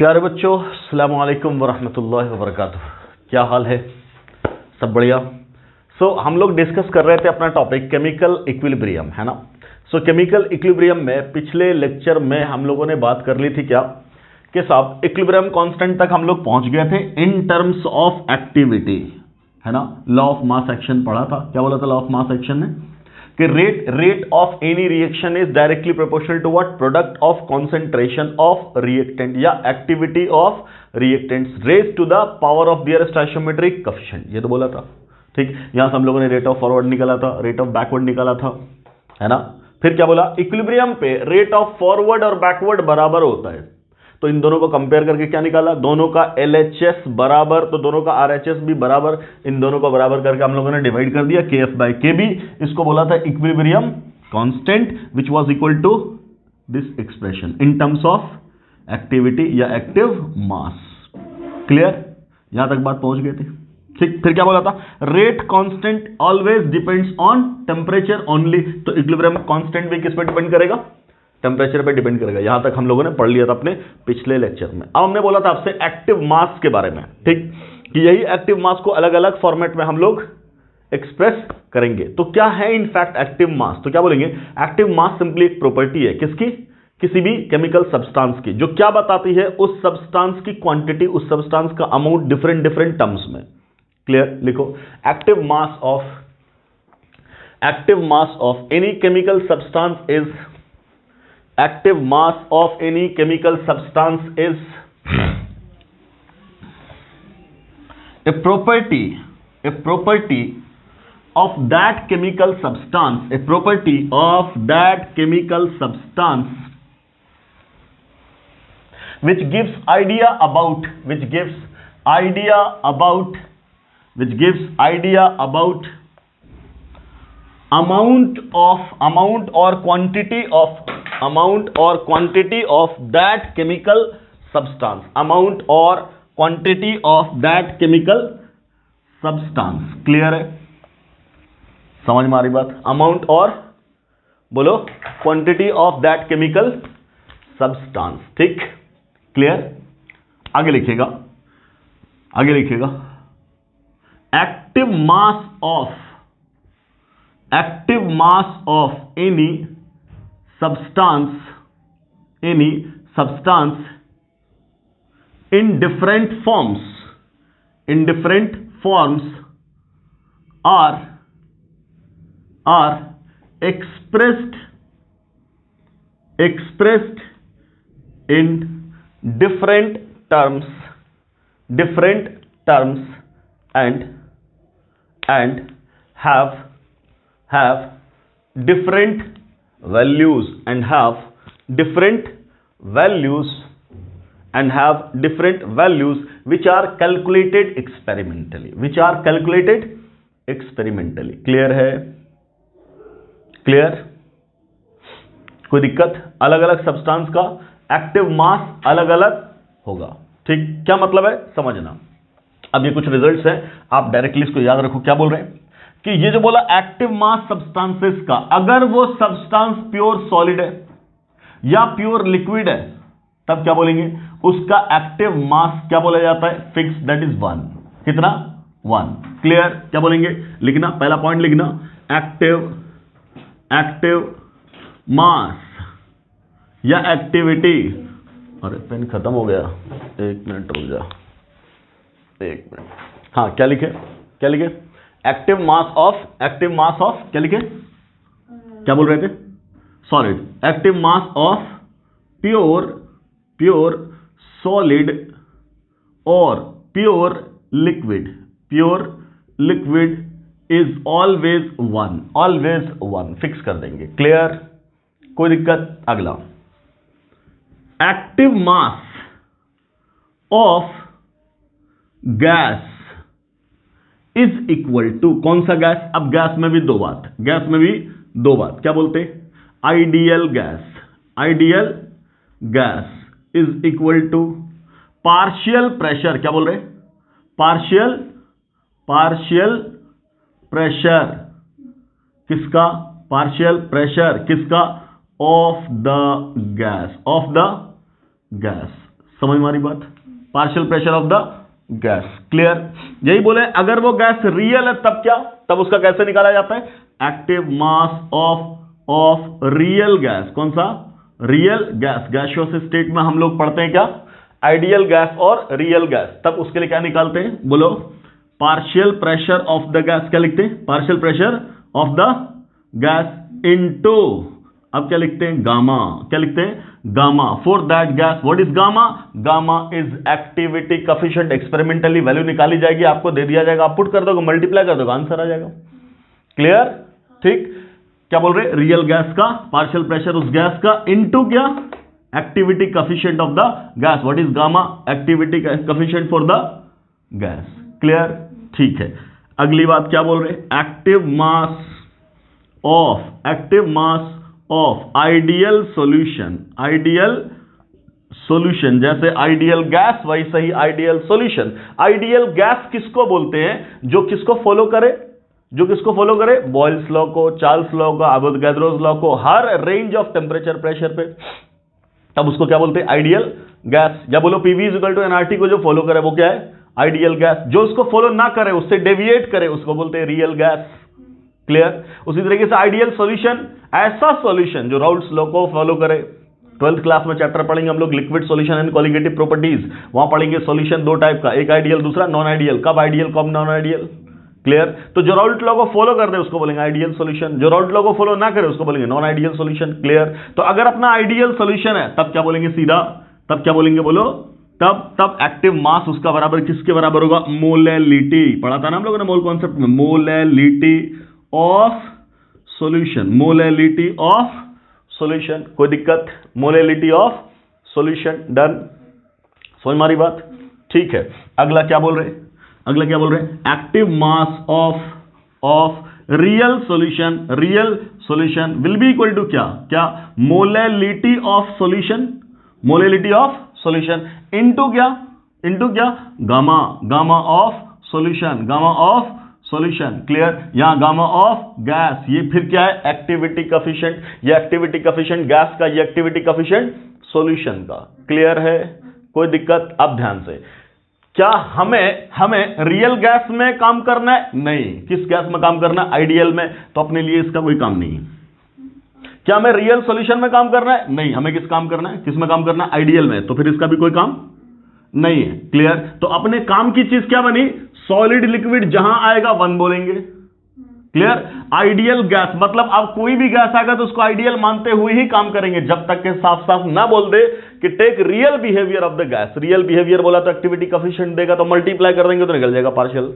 प्यारे बच्चों, अस्सलाम वालेकुम वरहमतुल्लाहि वबरकातुह। क्या हाल है? सब बढ़िया। हम लोग डिस्कस कर रहे थे अपना टॉपिक केमिकल इक्विलिब्रियम, है ना। केमिकल इक्विलिब्रियम में पिछले लेक्चर में हम लोगों ने बात कर ली थी क्या कि साहब इक्विलिब्रियम कांस्टेंट तक हम लोग पहुंच गए थे इन टर्म्स ऑफ एक्टिविटी, है ना। लॉ ऑफ मास एक्शन पढ़ा था। क्या बोला था लॉ ऑफ मास एक्शन ने? कि rate of any reaction is directly proportional to what? Product of concentration of reactant या activity of reactants raised to the power of their stoichiometric coefficient. ये तो बोला था, ठीक। यहां से हम लोगों ने रेट ऑफ फॉरवर्ड निकाला था, रेट ऑफ बैकवर्ड निकाला था, है ना। फिर क्या बोला? इक्विलिब्रियम पे रेट ऑफ फॉरवर्ड और बैकवर्ड बराबर होता है, तो इन दोनों को कंपेयर करके क्या निकाला? दोनों का LHS बराबर, तो दोनों का RHS भी बराबर। इन दोनों को बराबर करके हम लोगों ने डिवाइड कर दिया KF/KB। इसको बोला था equilibrium constant which was equal to this expression in terms of activity या एक्टिव मास। क्लियर? यहां तक बात पहुंच गए थे, ठीक। फिर क्या बोला था? Rate constant always depends on temperature only. तो इक्विलिब्रियम कांस्टेंट भी किस पर डिपेंड करेगा? टेम्परेचर पे डिपेंड करेगा। यहां तक हम लोगों ने पढ़ लिया था अपने पिछले लेक्चर में। अब हमने बोला था आपसे एक्टिव मास के बारे में, ठीक, कि यही एक्टिव मास को अलग अलग फॉर्मेट में हम लोग एक्सप्रेस करेंगे। तो क्या है इनफैक्ट एक्टिव मास? तो क्या बोलेंगे? एक्टिव मास सिंपली एक प्रॉपर्टी है किसकी? किसी भी केमिकल सब्सटेंस की, जो क्या बताती है? उस सब्सटेंस की क्वांटिटी, उस सब्सटेंस का अमाउंट डिफरेंट टर्म्स में। क्लियर? लिखो, active mass of any chemical substance is active mass of any chemical substance is a property of that chemical substance, which gives idea about amount or quantity of that chemical substance, clear है? समझ में आ रही बात? Amount और बोलो quantity of that chemical substance, ठीक। Clear? आगे लिखिएगा active mass of any substance in different forms are expressed in different terms and have different values and have different values which are calculated experimentally, clear है? Clear? कोई दिक्कत? अलग अलग substance का active mass अलग अलग होगा, ठीक। क्या मतलब है समझना। अब ये कुछ रिजल्ट्स हैं, आप डायरेक्टली इसको याद रखो। क्या बोल रहे हैं कि ये जो बोला एक्टिव मास सब्सटेंसेस का, अगर वो सब्सटेंस प्योर सॉलिड है या प्योर लिक्विड है, तब क्या बोलेंगे? उसका एक्टिव मास क्या बोला जाता है? Fix, that is 1। कितना? 1। क्लियर? क्या बोलेंगे? लिखना, पहला पॉइंट लिखना, एक्टिव मास या एक्टिविटी। अरे पेन खत्म हो गया, 1 मिनट रुक जा, 1 मिनट। हाँ, क्या लिखे? एक्टिव मास ऑफ क्या लिखे? क्या बोल रहे थे? Solid. Active mass of pure solid और pure liquid is always 1। Fix कर देंगे। क्लियर? कोई दिक्कत? अगला, active mass of gas is equal to, कौन सा गैस? अब गैस में भी दो बात, क्या बोलते? Ideal gas is equal to partial pressure. क्या बोल रहे? पार्शियल प्रेशर किसका? पार्शियल प्रेशर किसका? ऑफ द गैस, समझ में आ रही बात? Partial pressure of the gas, clear? यही बोले अगर वो गैस रियल है तब क्या, तब उसका कैसे निकाला जाता है? Active mass of real gas. कौन सा? Real gas. गैसियस स्टेट में हम लोग पढ़ते हैं क्या? आइडियल गैस और रियल गैस। तब उसके लिए क्या निकालते हैं? बोलो, partial pressure of the gas. क्या लिखते हैं? Partial pressure of the gas into, अब क्या लिखते हैं? गामा। क्या लिखते हैं? Gamma for that gas. What is gamma? Gamma is activity coefficient. Experimentally value निकाली जाएगी, आपको दे दिया जाएगा, आप पुट कर दोगे, मल्टीप्लाई कर दोगे, आंसर आ जाएगा। क्लियर? ठीक। क्या बोल रहे? रियल गैस का पार्शियल प्रेशर उस गैस का इनटू क्या? Activity coefficient of the gas. What is gamma? Activity coefficient for the gas. Clear? ठीक है। अगली बात क्या बोल रहे? Active mass of ideal solution. Ideal solution, जैसे आइडियल गैस वैसे ही आइडियल सॉल्यूशन। आइडियल गैस किसको बोलते हैं? जो किसको फॉलो करे? जो किसको फॉलो करे? बॉयल्स लॉ को, चार्ल्स लॉ को, अवोगाड्रोस लॉ को, हर रेंज ऑफ टेम्परेचर प्रेशर पे। तब उसको क्या बोलते हैं? Ideal gas. या बोलो PV is equal to NRT को जो फॉलो करे वो क्या है? Ideal gas. जो उसको फॉलो ना करे, उससे डेविएट करे, उसको बोलते हैं रियल गैस। क्लियर? उसी तरीके से आइडियल सॉल्यूशन, ऐसा सॉल्यूशन जो राउल्ट्स लॉ को फॉलो करे। 12th क्लास में चैप्टर पढ़ेंगे हम लोग liquid solution and colligative properties. वहां पढ़ेंगे सॉल्यूशन दो टाइप का, एक आइडियल, दूसरा नॉन आइडियल। कब आइडियल, कब नॉन आइडियल? क्लियर? तो जो राउल्ट लॉ को फॉलो कर दे उसको बोलेंगे आइडियल सॉल्यूशन, जो राउल्ट लॉ को फॉलो ना करे उसको बोलेंगे नॉन आइडियल सॉल्यूशन। क्लियर? तो अगर अपना आइडियल सॉल्यूशन है तब क्या बोलेंगे सीधा? तब क्या बोलेंगे बोलो? तब एक्टिव मास उसका बराबर किसके बराबर होगा? मोलेलिटी। पढ़ा था ना हम लोगों ने मोल कॉन्सेप्ट में, molality of solution. Molality of solution. कोई दिक्कत? Molality of solution. डन? समझ मारी बात? ठीक है। अगला क्या बोल रहे? अगला क्या बोल रहे हैं? Active mass of real solution. Real solution will be equal to क्या? क्या? Molality of solution. Molality of solution into क्या? इनटू क्या? Gamma. Gamma of solution. Gamma of solution. Clear? यहां गामा ऑफ गैस, ये फिर क्या है? Activity coefficient. ये एक्टिविटी कोएफिशिएंट गैस का, ये एक्टिविटी कोएफिशिएंट सॉल्यूशन का। क्लियर है? कोई दिक्कत? अब ध्यान से, क्या हमें रियल गैस में काम करना है? नहीं। किस गैस में काम करना है? आइडियल में। तो अपने लिए इसका कोई काम नहीं है। क्या हमें रियल सॉल्यूशन में काम करना है? नहीं। हमें किस काम करना है? किस में काम करना है? आइडियल में। तो फिर इसका भी कोई काम नहीं है। क्लियर? तो अपने काम की चीज क्या बनी? सॉलिड लिक्विड जहां आएगा वन बोलेंगे। क्लियर? आइडियल गैस मतलब अब कोई भी गैस आएगा तो उसको आइडियल मानते हुए ही काम करेंगे, जब तक के साफ साफ ना बोल दे कि take real behaviour of the gas. Real behaviour बोला तो एक्टिविटी कोएफिशिएंट देगा, तो मल्टीप्लाई कर देंगे तो निकल जाएगा पार्शियल।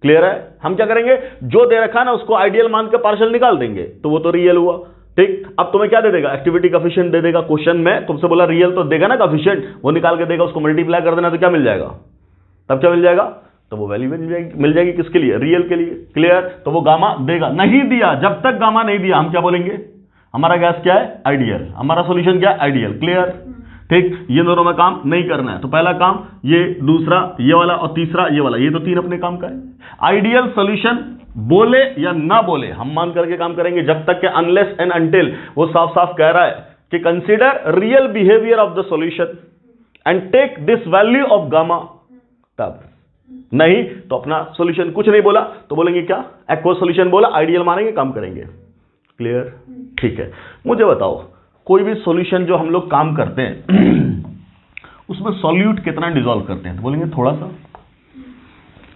क्लियर है? हम क्या करेंगे? जो दे रखा ना उसको आइडियल मान के पार्शियल निकाल देंगे, तो वो तो रियल हुआ। ठीक। अब तुम्हें क्या दे देगा? एक्टिविटी कोएफिशिएंट दे देगा। क्वेश्चन में तुमसे बोला रियल तो देगा ना कोएफिशिएंट, वो निकाल के देगा, उसको मल्टीप्लाई कर देना तो क्या मिल जाएगा? तब क्या मिल जाएगा? तो वो वैल्यू मिल जाएगी किसके लिए? रियल के लिए। क्लियर? तो वो गामा देगा। नहीं दिया, जब तक गामा नहीं दिया हम क्या बोलेंगे? हमारा गैस क्या है? आइडियल। हमारा सॉल्यूशन क्या है? आइडियल। क्लियर? ठीक। ये दोनों में काम नहीं करना है। तो पहला काम ये, दूसरा ये वाला और तीसरा ये वाला, ये तो तीन अपने काम का है। आइडियल सॉल्यूशन बोले या ना बोले हम मान करके काम करेंगे, जब तक कि अनलेस एंड अनटिल वो साफ साफ कह रहा है कि consider real behaviour of the solution and take this value of gamma. तब नहीं तो अपना सॉल्यूशन कुछ नहीं बोला तो बोलेंगे क्या? एक्वस सॉल्यूशन बोला, आइडियल मानेंगे, काम करेंगे। क्लियर? ठीक है। मुझे बताओ, कोई भी सॉल्यूशन जो हम लोग काम करते हैं उसमें सॉल्यूट कितना डिसॉल्व करते हैं? तो बोलेंगे थोड़ा सा।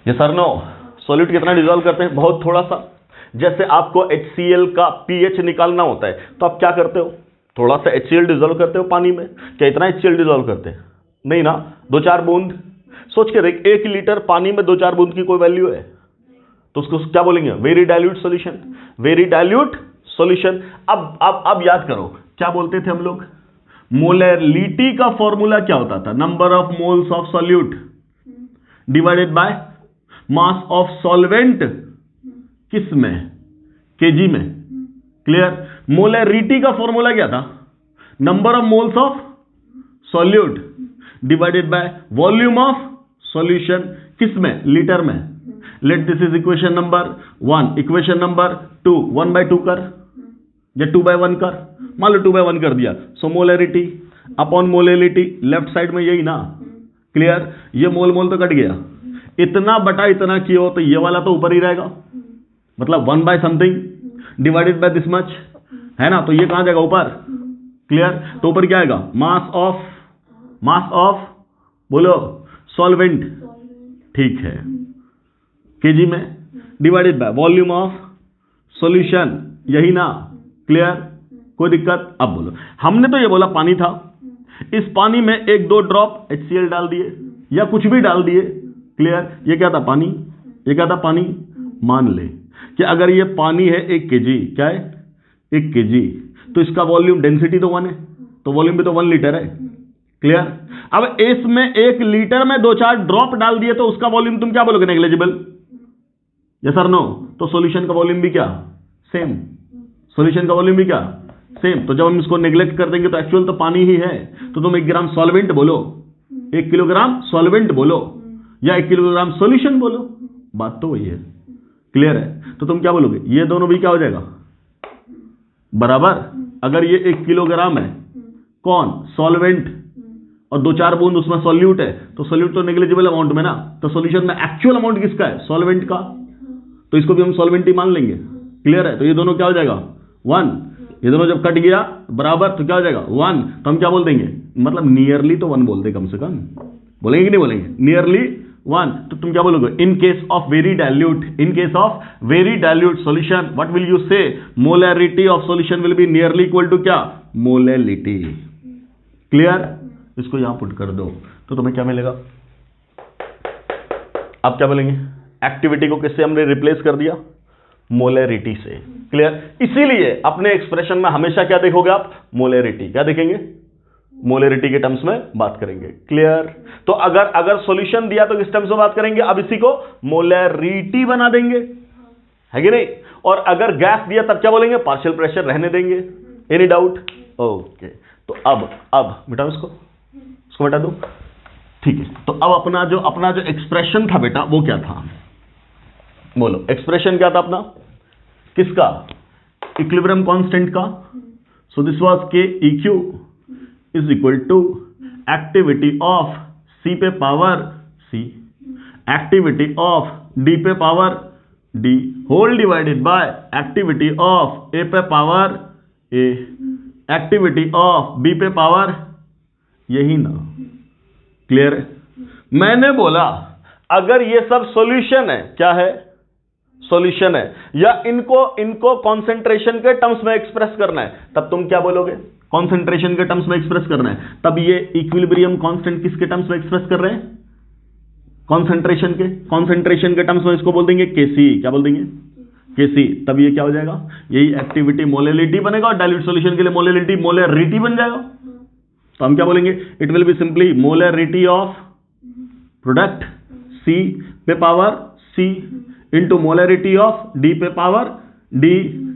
ये सर नो, सॉल्यूट कितना डिसॉल्व करते हैं? बहुत थोड़ा सा। जैसे आपको HCl का pH निकालना होता है तो आप क्या करते हो? थोड़ा सा HCl डिसॉल्व करते हो पानी में। क्या इतना HCl डिसॉल्व करते हैं? नहीं ना, 2-4 बूंद। सोच के देख, 1 लीटर पानी में 2-4 बूंद की कोई वैल्यू है? तो उसको क्या बोलेंगे? Very dilute solution. Very dilute solution. अब याद करो क्या बोलते थे हम लोग? मोलैलिटी का फॉर्मूला क्या होता था? Number of moles of solute divided by mass of solvent. किस में? केजी में। क्लियर? मोलैरिटी का फॉर्मूला क्या था? Number of moles of solute divided by volume of solution. किस में? लीटर में। Late this is equation number 1। Equation number 2 1/2 कर या 2/1 कर। मान लो 2/1 कर दिया। So molarity upon molality, left side में यही ना, क्लियर। ये मोल मोल तो कट गया, इतना बटा इतना किया हो तो ये वाला तो ऊपर ही रहेगा, मतलब 1 by something divided by this much, है ना। तो ये कहां जाएगा? ऊपर, क्लियर। तो ऊपर क्या आएगा? मास ऑफ बोलो सॉल्वेंट, ठीक है, केजी में, divided by volume of solution, यही ना, क्लियर। कोई दिक्कत? अब बोलो, हमने तो ये बोला पानी था, इस पानी में 1-2 ड्रॉप HCl डाल दिए या कुछ भी डाल दिए, क्लियर। ये क्या था? पानी। ये क्या था? पानी। मान ले कि अगर ये पानी है 1 kg, क्या है? 1 kg, तो इसका वॉल्यूम डेंसिटी तो 1 है, तो वॉल्यूम भी तो 1 लीटर है, क्लियर। अब इसमें 1 लीटर में 2-4 ड्रॉप डाल दिए तो उसका वॉल्यूम तुम क्या बोलोगे? नेग्लिजिबल, यस और नो। तो सॉल्यूशन का वॉल्यूम भी क्या? सेम। सॉल्यूशन का वॉल्यूम भी क्या? सेम। तो जब हम इसको नेग्लेक्ट कर देंगे तो एक्चुअल तो पानी ही है, तो तुम 1 ग्राम सॉल्वेंट बोलो, 1 किलोग्राम सॉल्वेंट बोलो, या 1 किलोग्राम सॉल्यूशन बोलो, बात तो वही है, क्लियर है। तो तुम क्या बोलोगे? ये दोनों भी क्या हो जाएगा? बराबर। अगर ये 1 किलोग्राम है, कौन? सॉल्वेंट, और 2-4 बूंद उसमें सॉल्यूट है, तो सॉल्यूट तो नेग्लिजिबल अमाउंट में ना, तो सॉल्यूशन में एक्चुअल अमाउंट किसका है? सॉल्वेंट का, तो इसको भी हम सॉल्वेंट ही मान लेंगे, क्लियर है। तो ये दोनों क्या हो जाएगा? 1। ये दोनों जब कट गया बराबर तो क्या हो जाएगा? 1। तो हम क्या बोल देंगे? मतलब नियरली तो 1 बोलते कम से कम, बोलेंगे कि नहीं बोलेंगे? नियरली 1। तो तुम क्या बोलोगे? In case of very dilute, in case of very dilute solution, what will you say? Molarity of solution will be nearly equal to क्या? Molality, clear. इसको यहां पुट कर दो तो तुम्हें क्या मिलेगा? आप क्या बोलेंगे? एक्टिविटी को किससे हमने रिप्लेस कर दिया? मोलैरिटी से, क्लियर। इसीलिए अपने एक्सप्रेशन में हमेशा क्या देखोगे आप? मोलैरिटी। क्या देखेंगे? मोलैरिटी के टर्म्स में बात करेंगे, क्लियर। तो अगर सॉल्यूशन दिया तो किस टर्म्स में बात करेंगे? अब इसी को मोलैरिटी बना देंगे, है कि नहीं। और अगर गैस दिया तब क्या बोलेंगे? पार्शियल प्रेशर रहने देंगे। Any doubt? ओके। तो अब मिटाओ इसको मिटा दो, ठीक है। तो अब अपना जो एक्सप्रेशन था बेटा वो क्या था? बोलो, एक्सप्रेशन क्या था अपना? किसका? इक्विलिब्रियम कांस्टेंट का। So this was K EQ is equal to activity of C पे power C, activity of D पे power D whole divided by activity of A पे power A, activity of B पे power, यही ना, clear है। मैंने बोला अगर ये सब सॉल्यूशन है, क्या है? सॉल्यूशन है, या इनको कंसंट्रेशन के टर्म्स में एक्सप्रेस करना है, तब तुम क्या बोलोगे? कंसंट्रेशन के टर्म्स में एक्सप्रेस करना है। तब ये इक्विलिब्रियम कांस्टेंट किसके टर्म्स में एक्सप्रेस कर रहे हैं? कंसंट्रेशन के टर्म्स में इसको बोल देंगे Kc। क्या बोल देंगे? Kc। तब ये क्या हो जाएगा? यही एक्टिविटी मोलैलिटी बनेगा, और डाइल्यूट सॉल्यूशन के लिए मोलैरिटी बन जाएगा। तो हम क्या बोलेंगे? It will be simply molarity of product C पे power C into molarity of D पे power D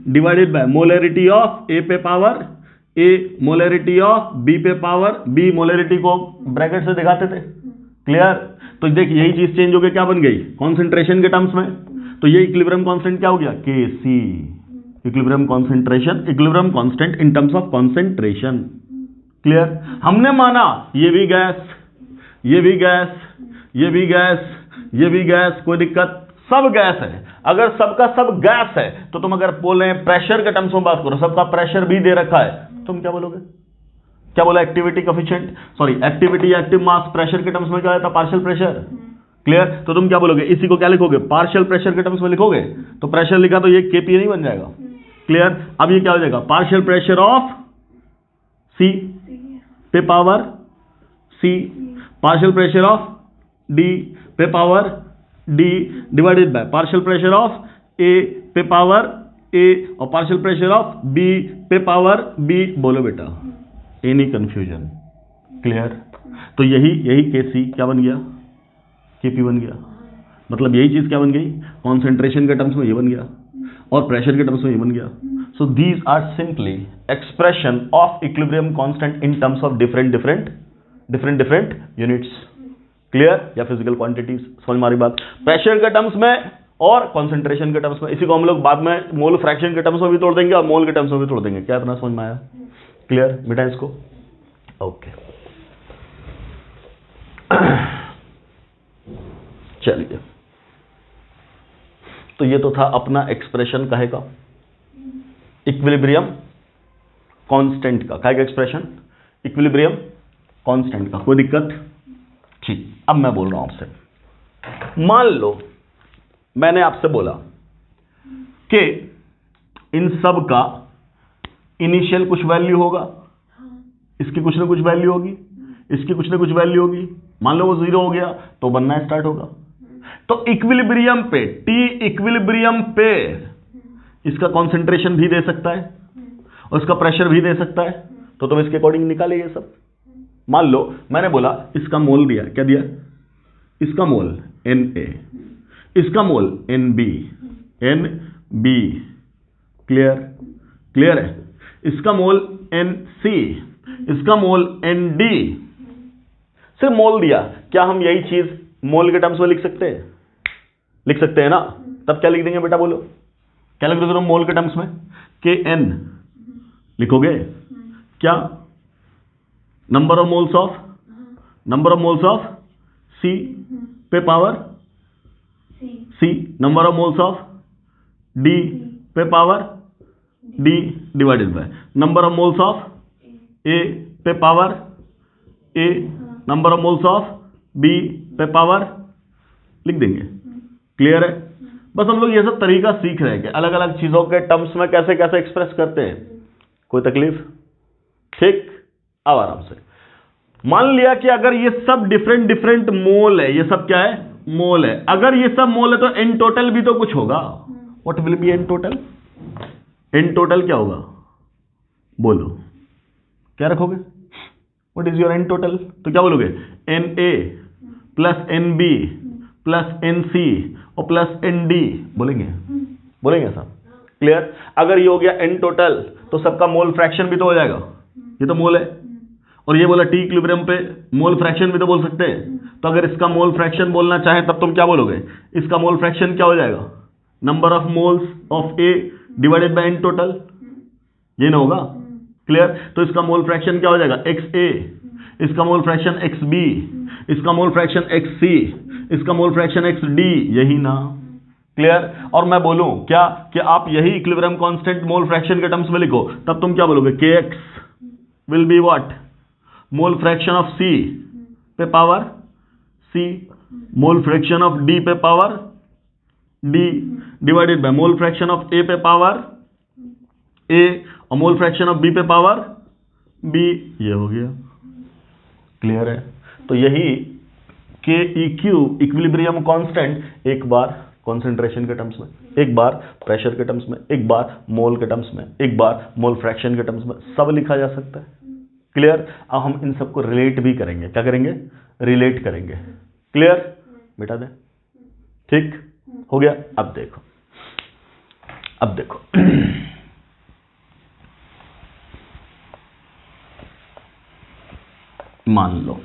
divided by molarity of A पे power A, molarity of B पे पावर B। मोलैरिटी को ब्रैकेट से दिखाते थे, क्लियर। तो देखिए यही चीज चेंज हो गई, क्या बन गई? कॉन्सेंट्रेशन के टर्म्स में। तो ये इक्विलिब्रियम कांस्टेंट क्या हो गया? Kc। Equilibrium constant in terms of concentration, clear. हमने माना ये भी गैस, ये भी गैस, ये भी गैस, ये भी गैस, कोई दिक्कत? सब गैस है। अगर सबका सब गैस है तो तुम अगर बोले प्रेशर के टर्म्स में बात करो, सबका प्रेशर भी दे रखा है, तुम क्या बोलोगे? क्या बोला? Activity coefficient, sorry activity active mass pressure के टर्म्स में क्या आता? Partial pressure, clear. तो तुम क्या बोलोगे? इसी को क्या लिखोगे? पार्शियल प्रेशर के टर्म्स में लिखोगे। तो प्रेशर लिखा तो ये Kp नहीं बन जाएगा, क्लियर। अब ये क्या हो जाएगा? पार्शियल प्रेशर ऑफ C पे power C, partial pressure of D पे power D divided by partial pressure of A पे पावर A, और पार्शियल प्रेशर ऑफ B पे पावर B। बोलो बेटा, एनी कंफ्यूजन? क्लियर। तो यही Kc क्या बन गया? Kp बन गया। मतलब यही चीज क्या बन गई? कॉन्सेंट्रेशन के टर्म्स में ये बन गया, और प्रेशर के टर्म्स में ये बन गया। So these are simply expression of equilibrium constant in terms of different units, clear? या physical quantities, समझ मारी बात? प्रेशर के टर्म्स में और कंसंट्रेशन के टर्म्स में। इसी को हम लोग बाद में मोल फ्रैक्शन के टर्म्स में भी तोड़ देंगे और मोल के टर्म्स में भी तोड़ देंगे। क्या इतना समझ में आया? क्लियर? बेटा इसको ओके, चलिए, तो ये तो था अपना एक्सप्रेशन कहेगा इक्विलिब्रियम कांस्टेंट का, कहेगा एक्सप्रेशन इक्विलिब्रियम कांस्टेंट का, कोई दिक्कत? ठीक, अब मैं बोल रहा हूं आपसे, मान लो मैंने आपसे बोला कि इन सब का इनिशियल कुछ वैल्यू होगा, इसकी कुछ ना कुछ वैल्यू होगी, इसकी कुछ ना कुछ वैल्यू होगी, मान लो वो 0 हो गया तो बनना स्टार्ट होगा। तो इक्विलिब्रियम पे, टी इक्विलिब्रियम पे इसका कंसंट्रेशन भी दे सकता है और इसका प्रेशर भी दे सकता है, तो तुम इसके अकॉर्डिंग निकाले ये सब। मान लो मैंने बोला इसका मोल दिया, क्या दिया? इसका मोल Na, इसका मोल Nb, क्लियर? क्लियर है? इसका मोल Nc, इसका मोल Nd। सिर्फ मोल दिया, क्या हम यही चीज मोल के टर्म्स में लिख सकते हैं? लिख सकते हैं ना? तब क्या लिख देंगे बेटा, बोलो क्या लिख दोगे तुम मोल के टर्म्स में? Kn लिखोगे क्या? Number of moles of C पे power C, number of moles of D पे power D divided by number of moles of A पे power A, number of moles of B पे पावर लिख देंगे। Clear है? बस हम लोग ये सब तरीका सीख रहे हैं कि अलग अलग चीजों के टर्म्स में कैसे कैसे एक्सप्रेस करते हैं। कोई तकलीफ? ठीक, अब आराम से मान लिया कि अगर ये सब डिफरेंट डिफरेंट मोल है, ये सब क्या है? मोल है। अगर ये सब मोल है तो इन टोटल भी तो कुछ होगा। What will be in total? In total क्या होगा? बोलो, क्या रखोगे? What is your in total? तो क्या बोलोगे? Na plus Nb plus Nc और प्लस Nd बोलेंगे? बोलेंगे सब? क्लियर? अगर ये हो गया इन टोटल तो सबका मोल फ्रैक्शन भी तो हो जाएगा, ये तो मोल है। और ये बोला टी इक्विलिब्रियम पे मोल फ्रैक्शन भी तो बोल सकते हैं। तो अगर इसका मोल फ्रैक्शन बोलना चाहे तब तुम क्या बोलोगे? इसका मोल फ्रैक्शन क्या हो जाएगा? Number of moles of A divided bye in total, ये ना होगा? क्लियर? तो इसका मोल फ्रैक्शन क्या हो जाएगा? XA, इसका मोल फ्रैक्शन XB, इसका मोल फ्रैक्शन XC, इसका मोल फ्रैक्शन XD, यही ना? क्लियर? और मैं बोलूं क्या कि आप यही इक्विलिब्रियम कांस्टेंट मोल फ्रैक्शन के टर्म्स में लिखो, तब तुम क्या बोलोगे? KX will be what? Mole fraction of C पे power C, mole fraction of D पे power D divided by mole fraction of A पे पावर A और मोल फ्रैक्शन ऑफ B पे पावर B, ये हो गया। क्लियर है? तो यही KEQ इक्विलिब्रियम कांस्टेंट एक बार कॉन्सेंट्रेशन के टर्म्स में, एक बार प्रेशर के टर्म्स में, एक बार मोल के टर्म्स में, एक बार मोल फ्रैक्शन के टर्म्स में, सब लिखा जा सकता है। क्लियर? अब हम इन सबको रिलेट भी करेंगे। क्या करेंगे? रिलेट करेंगे। क्लियर? बेटा दे, ठीक हो गया। अब देखो, अब देखो मान लो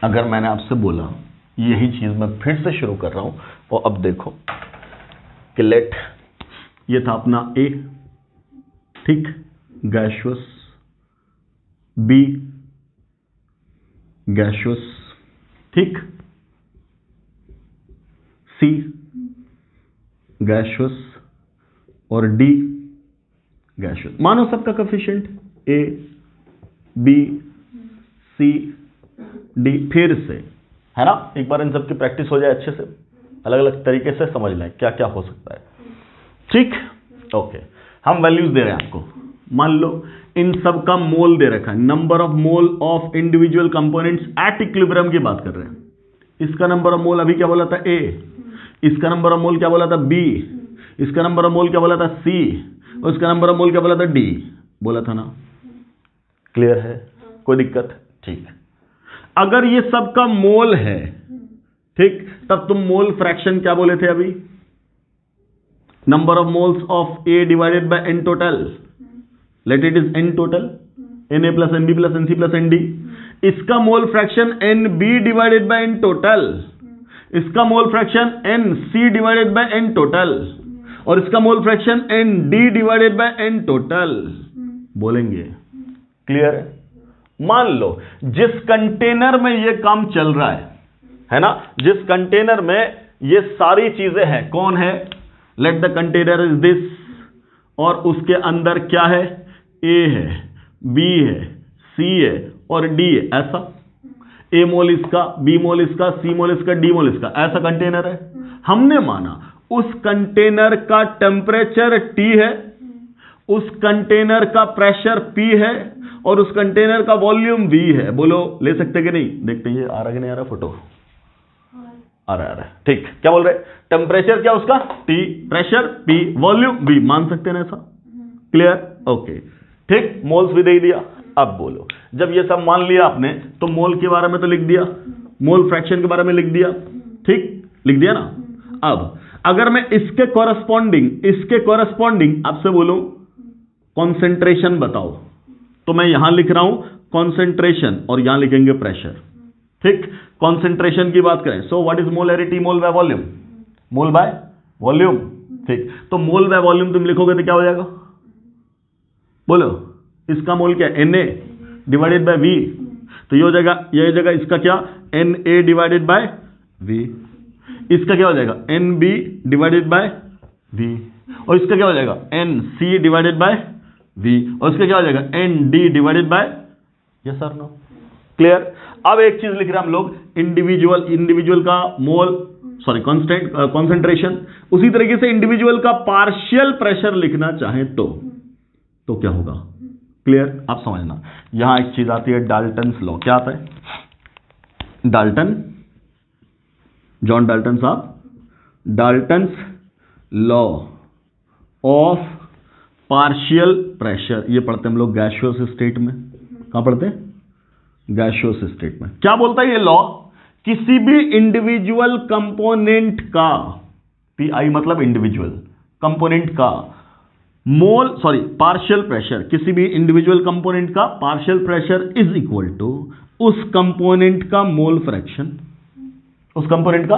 अगर मैंने आपसे बोला, यही चीज मैं फिर से शुरू कर रहा हूं, और अब देखो कि लेट, ये था अपना A, ठीक, गैसियस, B गैसियस, ठीक, C गैसियस और D गैसियस। मानो सबका coefficient A, B, C, D, फिर से है ना, एक बार इन सब की प्रैक्टिस हो जाए अच्छे से, अलग अलग तरीके से समझ लें क्या क्या हो सकता है। ठीक, ओके, हम वैल्यूज दे रहे हैं आपको। मान लो इन सब का मोल दे रखा है, number of mole of individual components at equilibrium की बात कर रहे हैं। इसका नंबर ऑफ मोल अभी क्या बोला था? A, इसका नंबर ऑफ मोल क्या बोला था? B, इसका नंबर ऑफ मोल क्या बोला था? C, और इसका नंबर ऑफ मोल क्या बोला था? D बोला था ना? क्लियर है? कोई दिक्कत? ठीक, अगर ये सब का मोल है, ठीक, तब तुम मोल फ्रैक्शन क्या बोले थे अभी? Number of moles of A divided by N total, let it is N total, Na plus Nb plus Nc plus Nd। इसका mole fraction Nb divided by N total, इसका mole fraction N C divided by N total, और इसका mole fraction N D divided by N total बोलेंगे। Clear है? मान लो जिस container में ये काम चल रहा है ना, जिस कंटेनर में ये सारी चीजें हैं, कौन है? Let the container is this, और उसके अंदर क्या है? ए है, बी है, सी है और डी है। ऐसा ए मोल इसका, बी मोल इसका, सी मोल इसका, डी मोल इसका, ऐसा कंटेनर है। हमने माना उस कंटेनर का टेम्परेचर T है, उस कंटेनर का प्रेशर P है और उस कंटेनर का वॉल्यूम V है। बोलो ले सकते कि नहीं? देखते हैं आ रहा कि नहीं आ रहा फोटो? आ रहा है। ठीक, क्या बोल रहे? टेम्परेचर क्या उसका? T, pressure P, volume V। मान सकते हैं ना ऐसा? क्लियर? ओके, ठीक, मोल्स भी दे दिया। अब बोलो, जब ये सब मान लिया आपने तो मोल के बारे में तो लिख दिया, मोल फ्रैक्शन के बारे में लिख दिया, ठीक, लिख दिया ना। अब अगर मैं इसके कॉरस्पॉन्डिंग आपसे बोलूं कॉन्सेंट्रेशन बताओ, तो मैं यहां लिख रहा हूं कॉन्सेंट्रेशन और यहां लिखेंगे प्रेशर। ठीक, कॉन्सेंट्रेशन की बात करें, so what is molarity? Mole by volume, mole by volume. ठीक, तो मोल बाय वॉल्यूम तुम लिखोगे तो क्या हो जाएगा? बोलो, इसका मोल क्या? Na डिवाइडेड बाय V, तो ये हो जाएगा, ये हो जाएगा इसका क्या? Na divided by V। इसका क्या हो जाएगा? Nb डिवाइडेड बाय V, और इसका क्या हो जाएगा? Nc डिवाइडेड बाय V, और इसका क्या हो जाएगा? Nd divided by, yes sir no? Clear? अब एक चीज लिख रहे हैं हम लोग, इंडिविजुअल का मोल, सॉरी कांस्टेंट कॉन्सेंट्रेशन। उसी तरीके से इंडिविजुअल का पार्शियल प्रेशर लिखना चाहें तो क्या होगा? क्लियर? आप समझना, यहां एक चीज आती है डाल्टन्स लॉ। क्या आता है? जॉन डाल्टन साहब, Dalton's law of partial pressure, ये पढ़ते हम लोग गैसियस स्टेट में। कहां पढ़ते हैं? गैसियस स्टेट में। क्या बोलता है ये लॉ? किसी भी इंडिविजुअल कंपोनेंट का, पीआई मतलब इंडिविजुअल कंपोनेंट का पार्शियल प्रेशर, किसी भी इंडिविजुअल कंपोनेंट का partial pressure is equal to उस कंपोनेंट का मोल फ्रैक्शन, उस कंपोनेंट का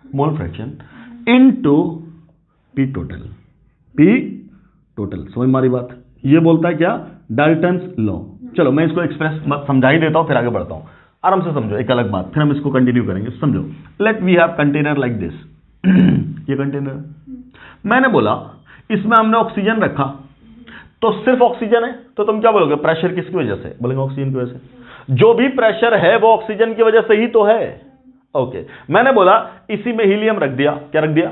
mole fraction into P total. समझ मारी बात? ये बोलता है क्या? Dalton's law. चलो मैं इसको एक्सप्रेस समझा ही देता हूं, फिर आगे बढ़ता हूं। आराम से समझो, एक अलग बात, फिर हम इसको कंटिन्यू करेंगे। समझो, let we have container like this. ये कंटेनर, मैंने बोला इसमें हमने ऑक्सीजन रखा, तो सिर्फ ऑक्सीजन है, तो तुम क्या बोलोगे? प्रेशर किसकी वजह से? बोलेंगे ऑक्सीजन की वजह से। जो भी प्रेशर है वो ऑक्सीजन की वजह से ही तो है। ओके, मैंने बोला इसी में हीलियम रख दिया। क्या रख दिया?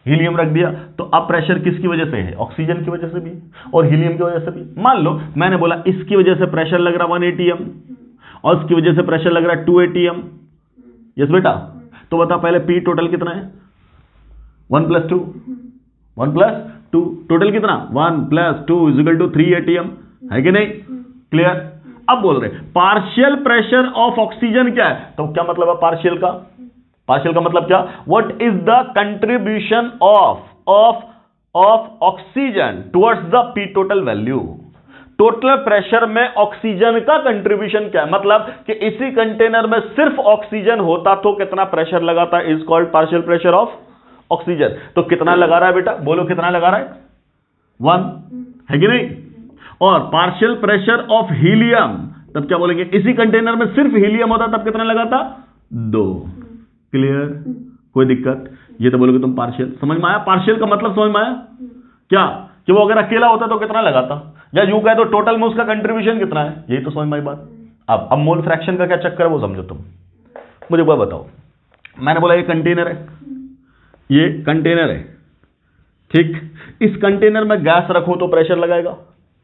हीलियम रख दिया, तो अब प्रेशर किसकी वजह से है? ऑक्सीजन की वजह से भी और हीलियम की वजह से भी। मान लो मैंने बोला इसकी वजह से प्रेशर लग रहा 1 atm और इसकी वजह से प्रेशर लग रहा 2 atm। यस बेटा, तो बता पहले पी टोटल कितना है? 1 + 2, 1 + 2, टोटल कितना? 1 + 2 = 3 atm, है कि नहीं? क्लियर? अब बोल रहे पार्शियल प्रेशर ऑफ ऑक्सीजन क्या है? तो क्या मतलब है पार्शियल का? पार्शियल का मतलब क्या? What is the contribution of oxygen towards the P total value? Total pressure में ऑक्सीजन का कंट्रीब्यूशन क्या है? मतलब कि इसी कंटेनर में सिर्फ ऑक्सीजन होता तो कितना प्रेशर लगाता? Is called partial pressure of oxygen. तो कितना लगा रहा है बेटा? बोलो कितना लगा रहा है? 1, है कि नहीं? और पार्शियल प्रेशर ऑफ हीलियम, तब क्या बोलेंगे? इसी कंटेनर में सिर्फ हीलियम होता तब कितना लगाता? 2। क्लियर? कोई दिक्कत? ये तो बोलोगे तुम पार्शियल। समझ में आया? पार्शियल का मतलब समझ में आया क्या? कि वो अगर अकेला होता तो कितना लगाता, या यूं कहे तो टोटल में उसका कंट्रीब्यूशन कितना है। यही तो समझ में आई बात। अब मोल फ्रैक्शन का क्या चक्कर है वो समझो तुम। मुझे वो बताओ, मैंने बोला ये कंटेनर है, ये कंटेनर है, ठीक। इस कंटेनर में गैस रखो तो प्रेशर लगाएगा।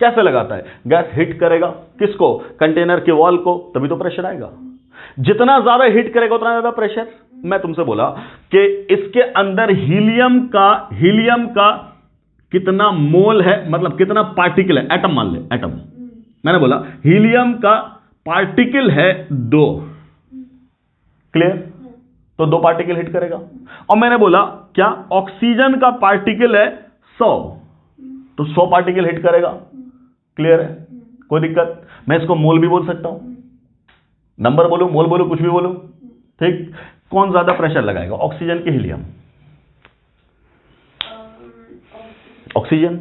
कैसे लगाता है? गैस हिट करेगा किसको? कंटेनर के वॉल को, तभी तो प्रेशर आएगा। जितना ज्यादा हिट करेगा उतना ज्यादा प्रेशर। मैं तुमसे बोला कि इसके अंदर हीलियम का कितना मोल है, मतलब कितना पार्टिकल है, एटम मान ले, एटम। मैंने बोला हीलियम का पार्टिकल है 2, क्लियर? तो 2 पार्टिकल हिट करेगा। और मैंने बोला क्या ऑक्सीजन का पार्टिकल है 100, तो 100 पार्टिकल हिट करेगा। क्लियर है? कोई दिक्कत? मैं इसको मोल भी बोल सकता हूं, नंबर बोलो, मोल बोलो, कुछ भी बोलो, ठीक। कौन ज्यादा प्रेशर लगाएगा, ऑक्सीजन के हीलियम? ऑक्सीजन,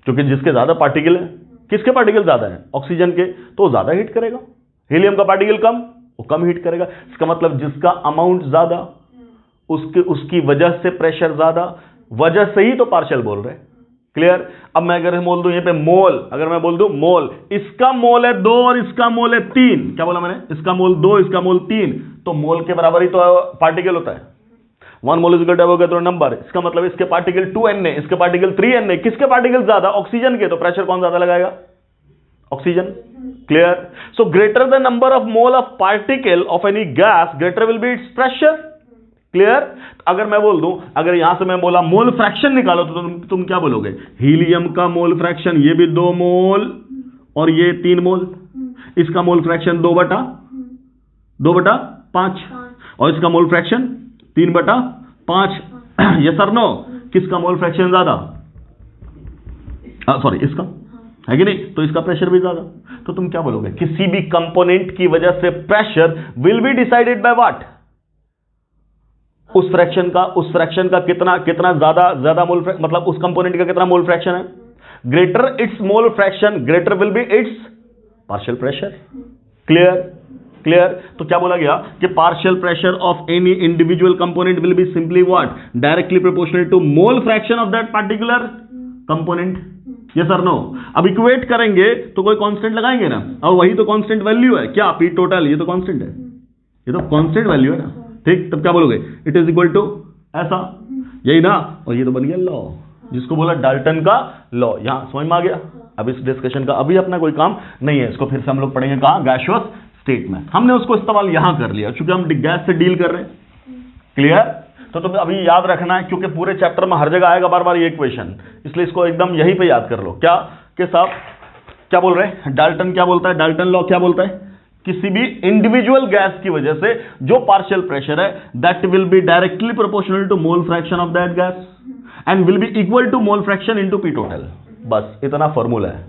क्योंकि जिसके ज्यादा पार्टिकल है, किसके पार्टिकल ज्यादा है? ऑक्सीजन के, तो वो ज्यादा हीट करेगा। हीलियम का पार्टिकल कम, वो कम हीट करेगा। इसका मतलब जिसका अमाउंट ज्यादा उसकी वजह से प्रेशर ज्यादा, वजह से ही तो पार्शियल बोल रहे हैं। क्लियर? अब मैं अगर बोल दूं यहां पे मोल, अगर मैं बोल दूं मोल, इसका मोल है 2 और इसका मोल है 3, क्या बोला मैंने? इसका मोल 2, इसका मोल 3, तो मोल के बराबर ही तो पार्टिकल होता है। 1 mole is equal to number, इसका मतलब इसके पार्टिकल 2n है, इसके पार्टिकल 3n है। किसके पार्टिकल ज्यादा? ऑक्सीजन के, तो प्रेशर कौन ज्यादा लगाएगा? Oxygen. Clear? So greater the number of mole of particle of any gas, greater will be it's pressure. Clear? अगर मैं बोल दूं, अगर यहां से मैं बोला मोल फ्रैक्शन निकालो, तो तुम क्या बोलोगे? हीलियम का मोल फ्रैक्शन, ये भी 2 मोल और ये 3 मोल, इसका मोल फ्रैक्शन 2/5 और इसका मोल फ्रैक्शन 3/5। यस और नो? किसका मोल फ्रैक्शन ज्यादा? सॉरी, इसका है कि नहीं? तो इसका प्रेशर भी ज्यादा। तो तुम क्या बोलोगे? किसी भी कंपोनेंट की वजह से pressure will be decided by what? उस फ्रैक्शन का कितना ज्यादा मोल, मतलब उस कंपोनेंट का कितना मोल फ्रैक्शन है। Greater its mole fraction, greater will be its partial pressure. Clear? तो क्या बोला गया कि partial pressure of any individual component will be simply what? Directly proportional to mole fraction of that particular component. Yes और no? अब equate करेंगे तो कोई कांस्टेंट लगाएंगे ना, और वही तो कांस्टेंट वैल्यू है। क्या? पी टोटल, ये तो कांस्टेंट है, ये तो कांस्टेंट वैल्यू है ना। ठीक, तब क्या बोलोगे? इट इज इक्वल टू ऐसा, यही ना। और ये तो बन गया लॉ, जिसको बोला डाल्टन का लॉ। यहां समझ में आ गया? अब इस डिस्कशन का अभी अपना कोई काम नहीं है, इसको फिर से हम लोग पढ़ेंगे कहां? गैसियस स्टेट में। हमने उसको इस्तेमाल यहां कर लिया, क्योंकि हम गैस से डील कर रहे हैं। क्लियर? तो तुम्हें अभी याद रखना है, क्योंकि पूरे चैप्टर में हर जगह आएगा बार बार ये क्वेश्चन, इसलिए इसको एकदम यहीं पे याद कर लो। क्या कि साहब क्या बोल रहे हैं? डाल्टन क्या बोलता है? डाल्टन लॉ क्या बोलता है? किसी भी इंडिविजुअल गैस की वजह से जो पार्शियल प्रेशर है, that will be directly proportional to mole fraction of that gas and will be equal to mole fraction into P total. बस इतना फॉर्मूला है।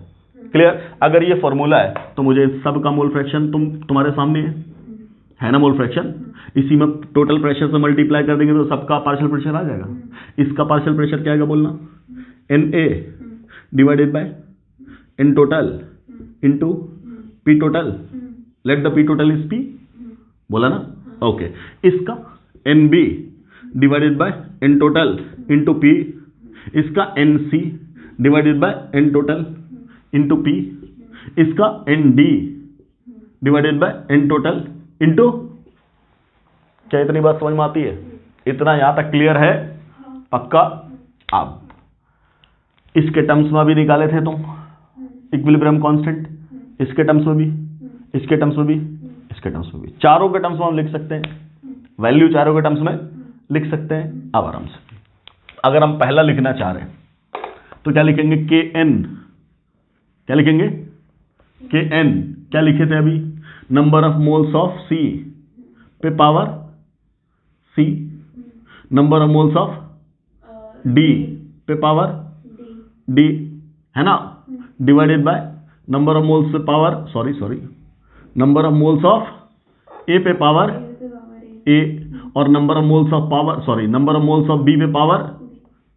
क्लियर? अगर ये फॉर्मूला है तो मुझे सब का मोल फ्रैक्शन तुम्हारे सामने है ना, मोल फ्रैक्शन। इसी में टोटल प्रेशर से मल्टीप्लाई कर देंगे तो सबका पार्शियल प्रेशर आ जाएगा। इसका पार्शियल प्रेशर क्या आएगा बोलना? Na divided by N total into P total. Let the P total is P, बोला ना? ओके। इसका NB divided by N total into P, इसका NC divided by N total into P, इसका ND divided by N total into. क्या इतनी बात समझ में आती है? इतना यहां तक क्लियर है? पक्का? अब इसके टर्म्स में भी निकाले थे तुम इक्विलिब्रियम कांस्टेंट, इसके टर्म्स में भी, इसके टर्म्स में भी, इसके टर्म्स में भी, चारों के टर्म्स में हम लिख सकते हैं। वैल्यू चारों के टर्म्स में लिख सकते हैं। अब आराम से अगर हम पहला लिखना चाह रहे हैं तो क्या लिखेंगे? Kn। क्या लिखेंगे? Kn क्या लिखे थे अभी? Number of moles of C पे power C, number of moles of D पे पावर D, है ना, divided by number of moles पे power number of moles of A पे पावर A और number of moles of power number of moles of B पे power,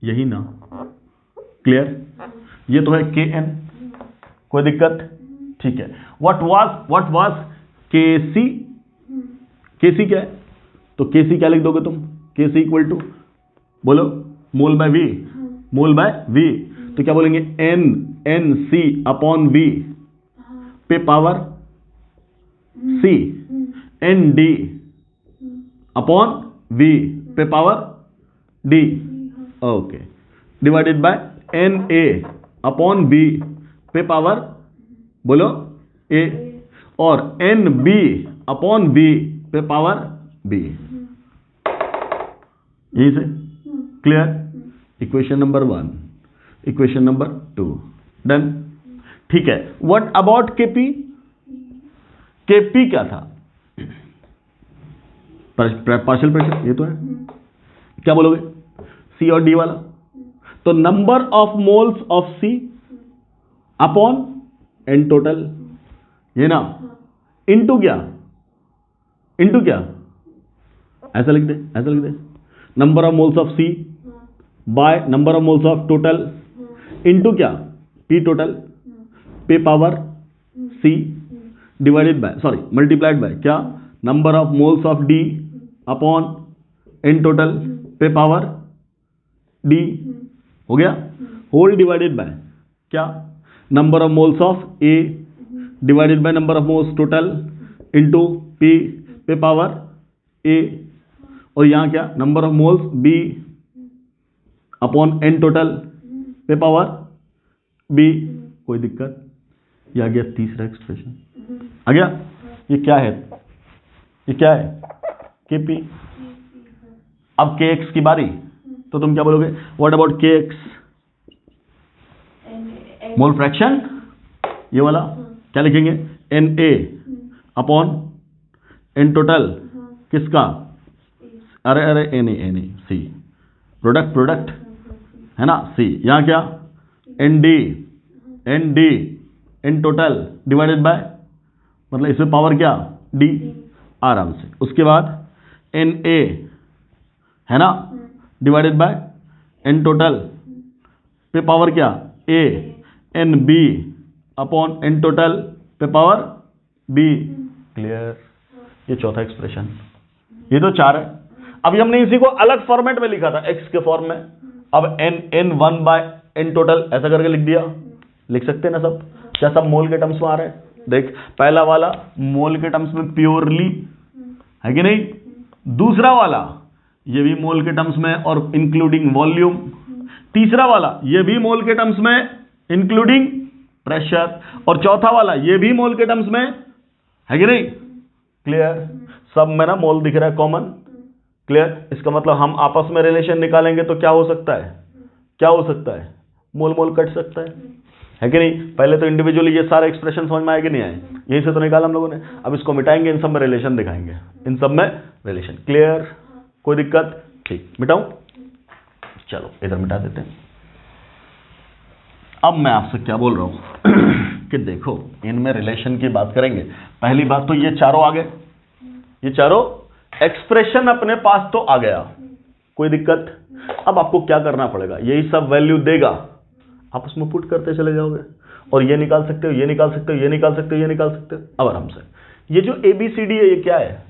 यही ना। Clear? ये तो है Kn। कोई दिक्कत? ठीक है। What was Kc? Kc क्या है? तो Kc क्या लिख दोगे तुम? Kc इक्वल टू, बोलो, मोल बाय V। मोल बाय V, तो क्या बोलेंगे? NC अपॉन V पे power C, ND upon V पे power D, okay, divided by NA upon B पे पावर, बोलो, A, और NB अपॉन B पे पावर B। यही से clear? Equation number 1, equation number 2 done. ठीक है। What about Kp? Kp क्या था? पार्शियल प्रेशर, ये तो है। क्या बोलोगे? C और D वाला। तो number of moles of C upon N total, ये ना, इंटू क्या? ऐसा लिख दे, ऐसा लिख दे, number of moles of C by number of moles of total into क्या, पी टोटल पे power C divided by, sorry multiplied by क्या, number of moles of D upon N total पे पावर डी, हो गया, whole divided by क्या, number of moles of A divided by number of moles total into P पे power A, और यहां क्या, number of moles B upon N total पे power B. कोई दिक्कत? ये आ गया तीसरा एक्सप्रेशन, आ गया। ये क्या है, ये क्या है, केपी। अब के एक्स की बारी, तो तुम क्या बोलोगे, what about K X, mole fraction, ये वाला क्या लिखेंगे, N A upon N total किसका, अरे अरे N A C, product product है ना, सी, यहां क्या, N D N total divided by, मतलब इसमें पावर क्या, डी, आराम से। उसके बाद एन ए है ना डिवाइडेड बाय एन टोटल पे पावर क्या, A, N B upon N total पे पावर बी। क्लियर? ये चौथा एक्सप्रेशन, ये तो चार है। अभी हमने इसी को अलग फॉर्मेट में लिखा था एक्स के फॉर्म में, अब N one by N total ऐसा करके लिख दिया, लिख सकते हैं ना सब, क्या सब मोल के टर्म्स में आ रहे हैं। देख पहला वाला मोल के टर्म्स में प्योरली है कि नहीं, दूसरा वाला ये भी मोल के टर्म्स में और इंक्लूडिंग वॉल्यूम, तीसरा वाला ये भी मोल के टर्म्स में इंक्लूडिंग प्रेशर, और चौथा वाला ये भी मोल के टर्म्स में है कि नहीं। क्लियर? सब में ना मोल दिख रहा है कॉमन। क्लियर? इसका मतलब हम आपस में रिलेशन निकालेंगे तो क्या हो सकता है, क्या हो सकता है, मोल मोल कट सकता है कि नहीं। पहले तो इंडिविजुअली ये सारे एक्सप्रेशन समझ में आए कि नहीं आए, यहीं से तो निकाला हम लोगों ने। अब इसको मिटाएंगे, इन सब में रिलेशन दिखाएंगे, इन सब में रिलेशन। क्लियर? कोई दिक्कत? ठीक, मिटाऊं, चलो इधर मिटा देते हैं। अब मैं आपसे क्या बोल रहा हूं कि देखो इनमें रिलेशन की बात करेंगे। पहली बात तो ये चारों आ गए, ये चारों एक्सप्रेशन अपने पास तो आ गया, कोई दिक्कत। अब आपको क्या करना पड़ेगा, यही सब वैल्यू देगा, आप उसमें पुट करते चले जाओगे, और ये निकाल सकते हो, ये निकाल सकते हो, ये निकाल सकते हो, ये निकाल सकते हो। अब आराम से ये जो ए बी सी डी है, ये क्या है,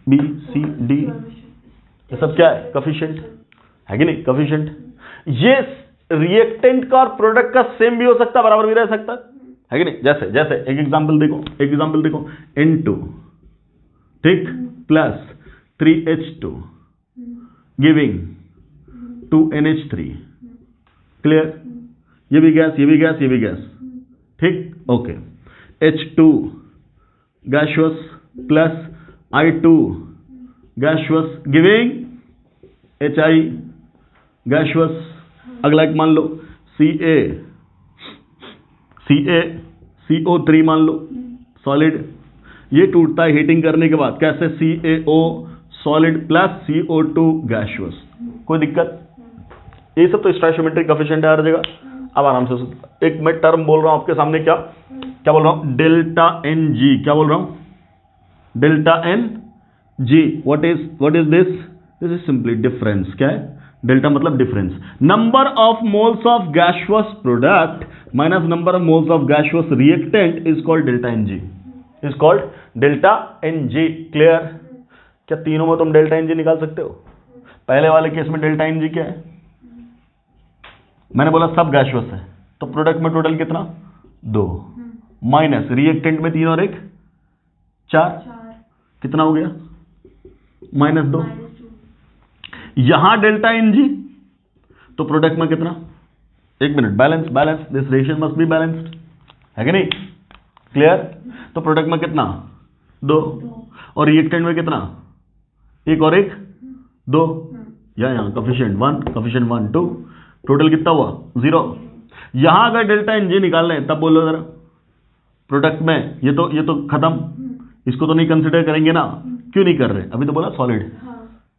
बी सी डी, ये सब क्या है, कोएफिशिएंट है कि नहीं, कोएफिशिएंट। ये रिएक्टेंट का और प्रोडक्ट का सेम भी हो सकता है, बराबर भी रह सकता है कि नहीं। जैसे जैसे एक एग्जांपल देखो, एक एग्जांपल देखो, N2 ठीक plus 3H2 giving 2NH3। Clear? ये भी गैस, ये भी गैस, ये भी गैस, ठीक, okay. H2 gaseous plus I2 gaseous giving HI gaseous. अगला एक मान लो CO3 मान लो सॉलिड, ये टूटता है हीटिंग करने के बाद, कैसे, CaO solid plus CO2 gaseous. कोई दिक्कत? ये सब तो स्टोइकियोमेट्रिक कोएफिशिएंट है हर जगह। अब आराम से एक मैं टर्म बोल रहा हूं आपके सामने, क्या क्या बोल रहा हूं, डेल्टा एन जी। क्या बोल रहा हूं, delta N G. What is this, this is simply difference. क्या है, डेल्टा मतलब difference, number of moles of gaseous product minus number of moles of gaseous reactant is called delta N G, is called delta N G. Clear? क्या तीनों में तुम delta N जी निकाल सकते हो? पहले वाले केस में डेल्टा एन जी क्या है, मैंने बोला सब गैसियस है, तो प्रोडक्ट में टोटल कितना, 2, माइनस रिएक्टेंट में 3 और 1 4, कितना हो गया, -2। यहां डेल्टा एन जी, तो प्रोडक्ट में कितना, एक minute, balance, this ratio must be balanced है कि नहीं। क्लियर? तो प्रोडक्ट में कितना, 2, और रिएक्टेंट में कितना, 1 और 1 2, यहां कोएफिशिएंट 1 2, टोटल कितना हुआ, 0। यहां अगर डेल्टा एन जी निकाल लें तब बोलो जरा, प्रोडक्ट में ये तो खत्म, इसको तो नहीं कंसिडर करेंगे ना, क्यों नहीं कर रहे, अभी तो बोला सॉलिड।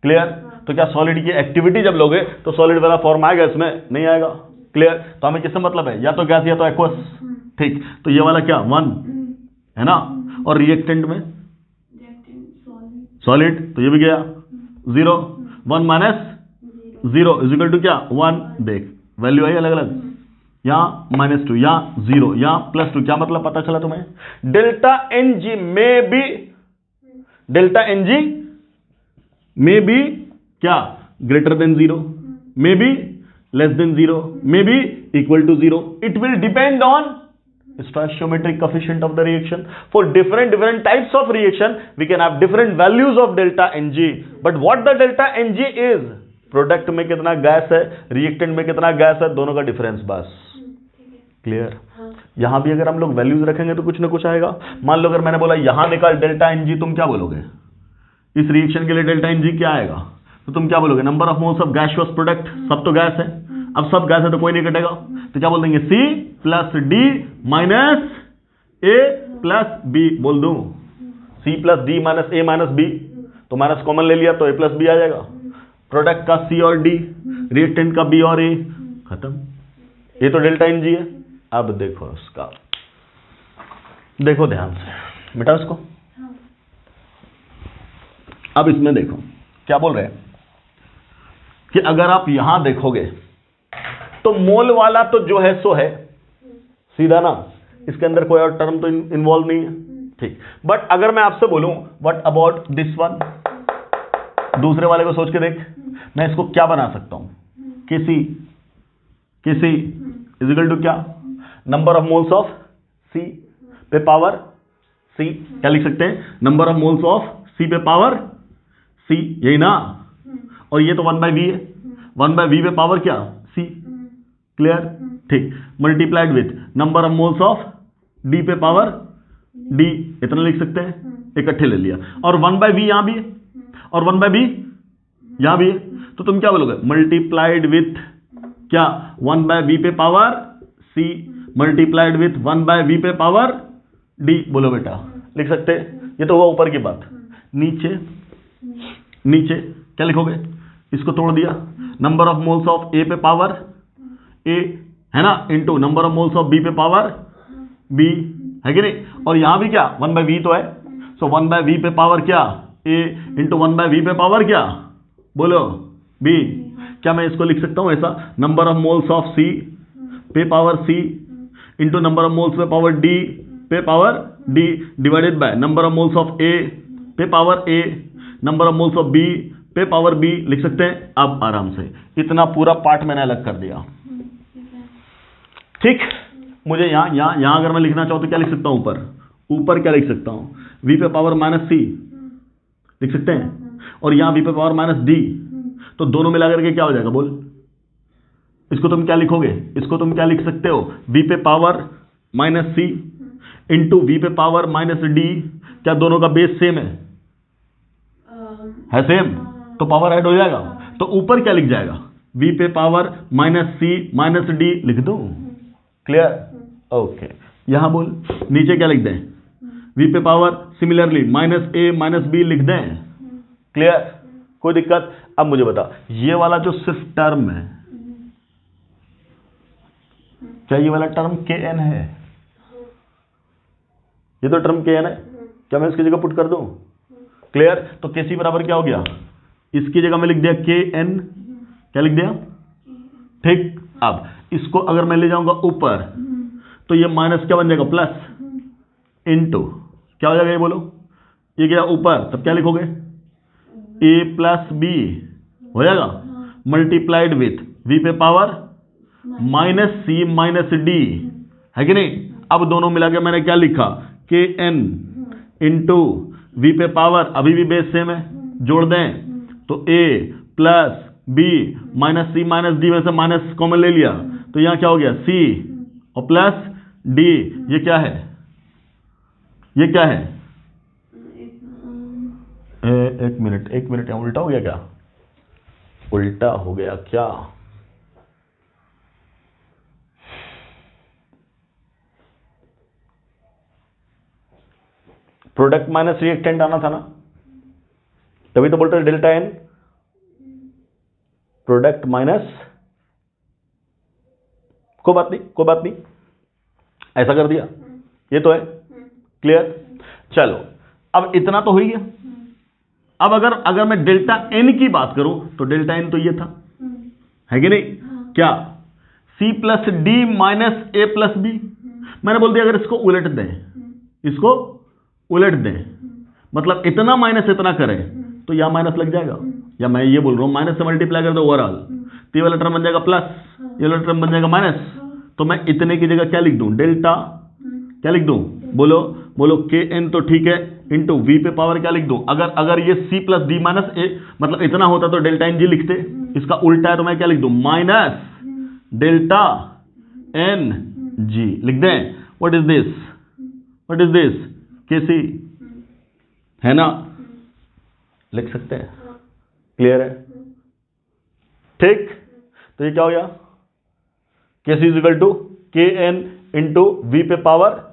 क्लियर? तो क्या सॉलिड की एक्टिविटी जब लोगे तो सॉलिड वाला फॉर्म आएगा, इसमें नहीं आएगा। क्लियर? तो हमें किससे मतलब है, या तो गैस या तो एक्वस। ठीक, तो ये वाला क्या 1 है ना, और रिएक्टेंट में सॉलिड, तो ये भी गया 0, 1 माइनस 0 इज इक्वल टू क्या 1। देख वैल्यू आई अलग अलग, यहाँ -2, यहाँ 0, यहाँ +2। क्या मतलब पता चला तुम्हें? डेल्टा एन जी में भी, डेल्टा एन जी में भी क्या ग्रेटर देन 0, में भी लेस देन 0, में भी equal to 0। It will depend on stoichiometric coefficient of the reaction. For different types of reaction we can have different values of delta Ng, but what the delta Ng is, product में कितना gas है, reactant में कितना gas है, दोनों का difference. बस clear? यहां भी अगर हम लोग वैल्यूज रखेंगे तो कुछ ना कुछ आएगा। मान लो अगर मैंने बोला यहां निकाल डेल्टा Ng, तुम क्या बोलोगे? इस रिएक्शन के लिए डेल्टा Ng क्या आएगा? तो तुम क्या बोलोगे? Number of moles of gaseous product. सब तो गैस है, अब सब गैस है तो कोई नहीं कटेगा, तो क्या बोल देंगे? C plus D minus A plus B बोल दूं। C plus D minus A minus B, तो माइनस कॉमन ले लिया तो A प्लस B आ जाएगा। प्रोडक्ट का C और D, रिएक्टेंट का B और A, खत्म। ये तो डेल्टा Ng है। अब देखो उसका, देखो ध्यान से, बेटा इसको। अब इसमें देखो क्या बोल रहे हैं कि अगर आप यहां देखोगे तो मोल वाला तो जो है सो है, सीधा ना, इसके अंदर कोई और टर्म तो इन्वॉल्व नहीं है, ठीक। बट अगर मैं आपसे बोलूं व्हाट अबाउट दिस वन, दूसरे वाले को सोच के देख, मैं इसको क्या बना सकता हूं? किसी इज इक्वल टू क्या, number of moles of C पे पावर C, क्या लिख सकते हैं? Number of moles of C पे पावर C, यही ना। और ये तो 1/v है, 1/v पे पावर क्या C, क्लियर, ठीक। Multiplied with number of moles of D पे पावर D, इतना लिख सकते हैं, इकट्ठे ले लिया। और 1/v यहां भी है और 1/v यहां भी है, तो तुम क्या बोलोगे? मल्टीप्लाइड विथ क्या 1/v पे power C multiplied with 1/v पे पावर D, बोलो बेटा, लिख सकते हैं। ये तो हुआ ऊपर की बात। नीचे क्या लिखोगे? इसको तोड़ दिया, number of moles of A पे पावर A है ना, into number of moles of B पे पावर B, है कि नहीं? और यहां भी क्या 1/v तो है, सो 1/v पे पावर क्या A इंटू 1/v पे पावर क्या, बोलो B। क्या मैं इसको लिख सकता हूं ऐसा, number of moles of C पे power C into number of moles पे पावर D पे power D divided by number of moles of A पे power A number of moles of B पे पावर B, लिख सकते हैं। अब आराम से इतना पूरा पार्ट मैंने अलग कर दिया, ठीक। मुझे यहां अगर मैं लिखना चाहूं तो क्या लिख सकता हूं? ऊपर क्या लिख सकता हूं? V पे पावर माइनस C लिख सकते हैं, और यहां V पे पावर माइनस D, तो दोनों मिला करके क्या हो जाएगा बोल? इसको तुम क्या लिखोगे? इसको तुम क्या लिख सकते हो? V पे power minus C into V पे पावर माइनस D। क्या दोनों का बेस सेम है सेम, तो पावर ऐड हो जाएगा। तो ऊपर क्या लिख जाएगा? V पे power minus C minus D लिख दो, क्लियर, ओके। यहां बोल नीचे क्या लिख दें? V पे power similarly minus A minus B लिख दें, क्लियर, कोई दिक्कत? अब मुझे बता, ये वाला जो सिर्फ टर्म है, क्या ये वाला टर्म Kn है? ये तो टर्म Kn है, क्या मैं इसकी जगह पुट कर दूं? क्लियर, तो Kc बराबर क्या हो गया? इसकी जगह में लिख दिया Kn, क्या लिख दिया, ठीक। अब इसको अगर मैं ले जाऊंगा ऊपर तो ये माइनस क्या बन जाएगा? प्लस इंटू क्या हो जाएगा? ये बोलो, ये गया ऊपर, तब क्या लिखोगे? A प्लस B हो जाएगा, मल्टीप्लाइड विथ V पे power minus C minus D, है कि नहीं? अब दोनों मिला के मैंने क्या लिखा? Kn इंटू V पे पावर, अभी भी बेस सेम है, जोड़ दें तो A plus B minus C minus D में से माइनस कॉमन ले लिया, तो यहां क्या हो गया? C और प्लस D। ये क्या है? ये क्या है? एक मिनट यहां उल्टा हो गया क्या? उल्टा हो गया क्या? प्रोडक्ट माइनस रिएक्टेंट आना था ना, तभी तो बोलते हैं डेल्टा एन, प्रोडक्ट माइनस, कोई बात नहीं, ऐसा कर दिया, ये तो है, क्लियर। चलो अब इतना तो हो ही गया, अब अगर मैं डेल्टा एन की बात करूं तो डेल्टा एन तो ये था, है कि नहीं? क्या सी प्लस डी माइनस ए प्लस बी। मैंने बोल दिया अगर इसको उलट दें, इसको उलट दें, मतलब इतना माइनस इतना करें तो यहां माइनस लग जाएगा, या मैं ये बोल रहा हूं माइनस से मल्टीप्लाई कर दो ओवरऑल, तो ये वाला टर्म बन जाएगा प्लस, ये वाला टर्म बन जाएगा माइनस। तो मैं इतने की जगह क्या लिख दूं? डेल्टा, क्या लिख दूं? बोलो बोलो, के एन तो ठीक है, इंटू वी पे पावर क्या लिख दूं? अगर ये सी प्लस डी माइनस ए मतलब इतना होता तो डेल्टा एन जी लिखते, इसका उल्टा है तो मैं क्या लिख दूं? माइनस डेल्टा एन जी लिख दें। What is this? What is this? के सी, है ना? लिख सकते हैं, क्लियर है? ठीक, तो ये क्या हो गया? K C is equal to K N into V पे power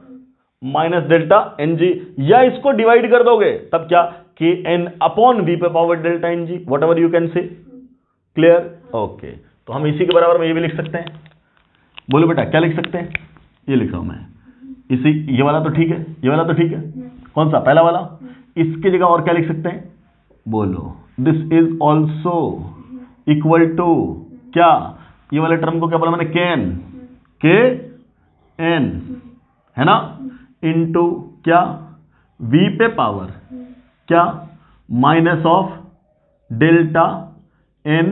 minus delta N G, या इसको डिवाइड कर दोगे तब क्या? के एन अपॉन वी पे power delta N G, whatever you can say. Clear? Okay, तो हम इसी के बराबर में ये भी लिख सकते हैं। बोलो बेटा क्या लिख सकते हैं? ये लिख रहा हूं मैं, इसी, ये वाला तो ठीक है, ये वाला तो ठीक है, कौन सा? पहला वाला। इसकी जगह और क्या लिख सकते हैं? बोलो, this is also equal to क्या? ये वाले टर्म को क्या बोला मैंने? कैन, के एन, है ना, इनटू क्या? वी पे पावर क्या? Minus of delta N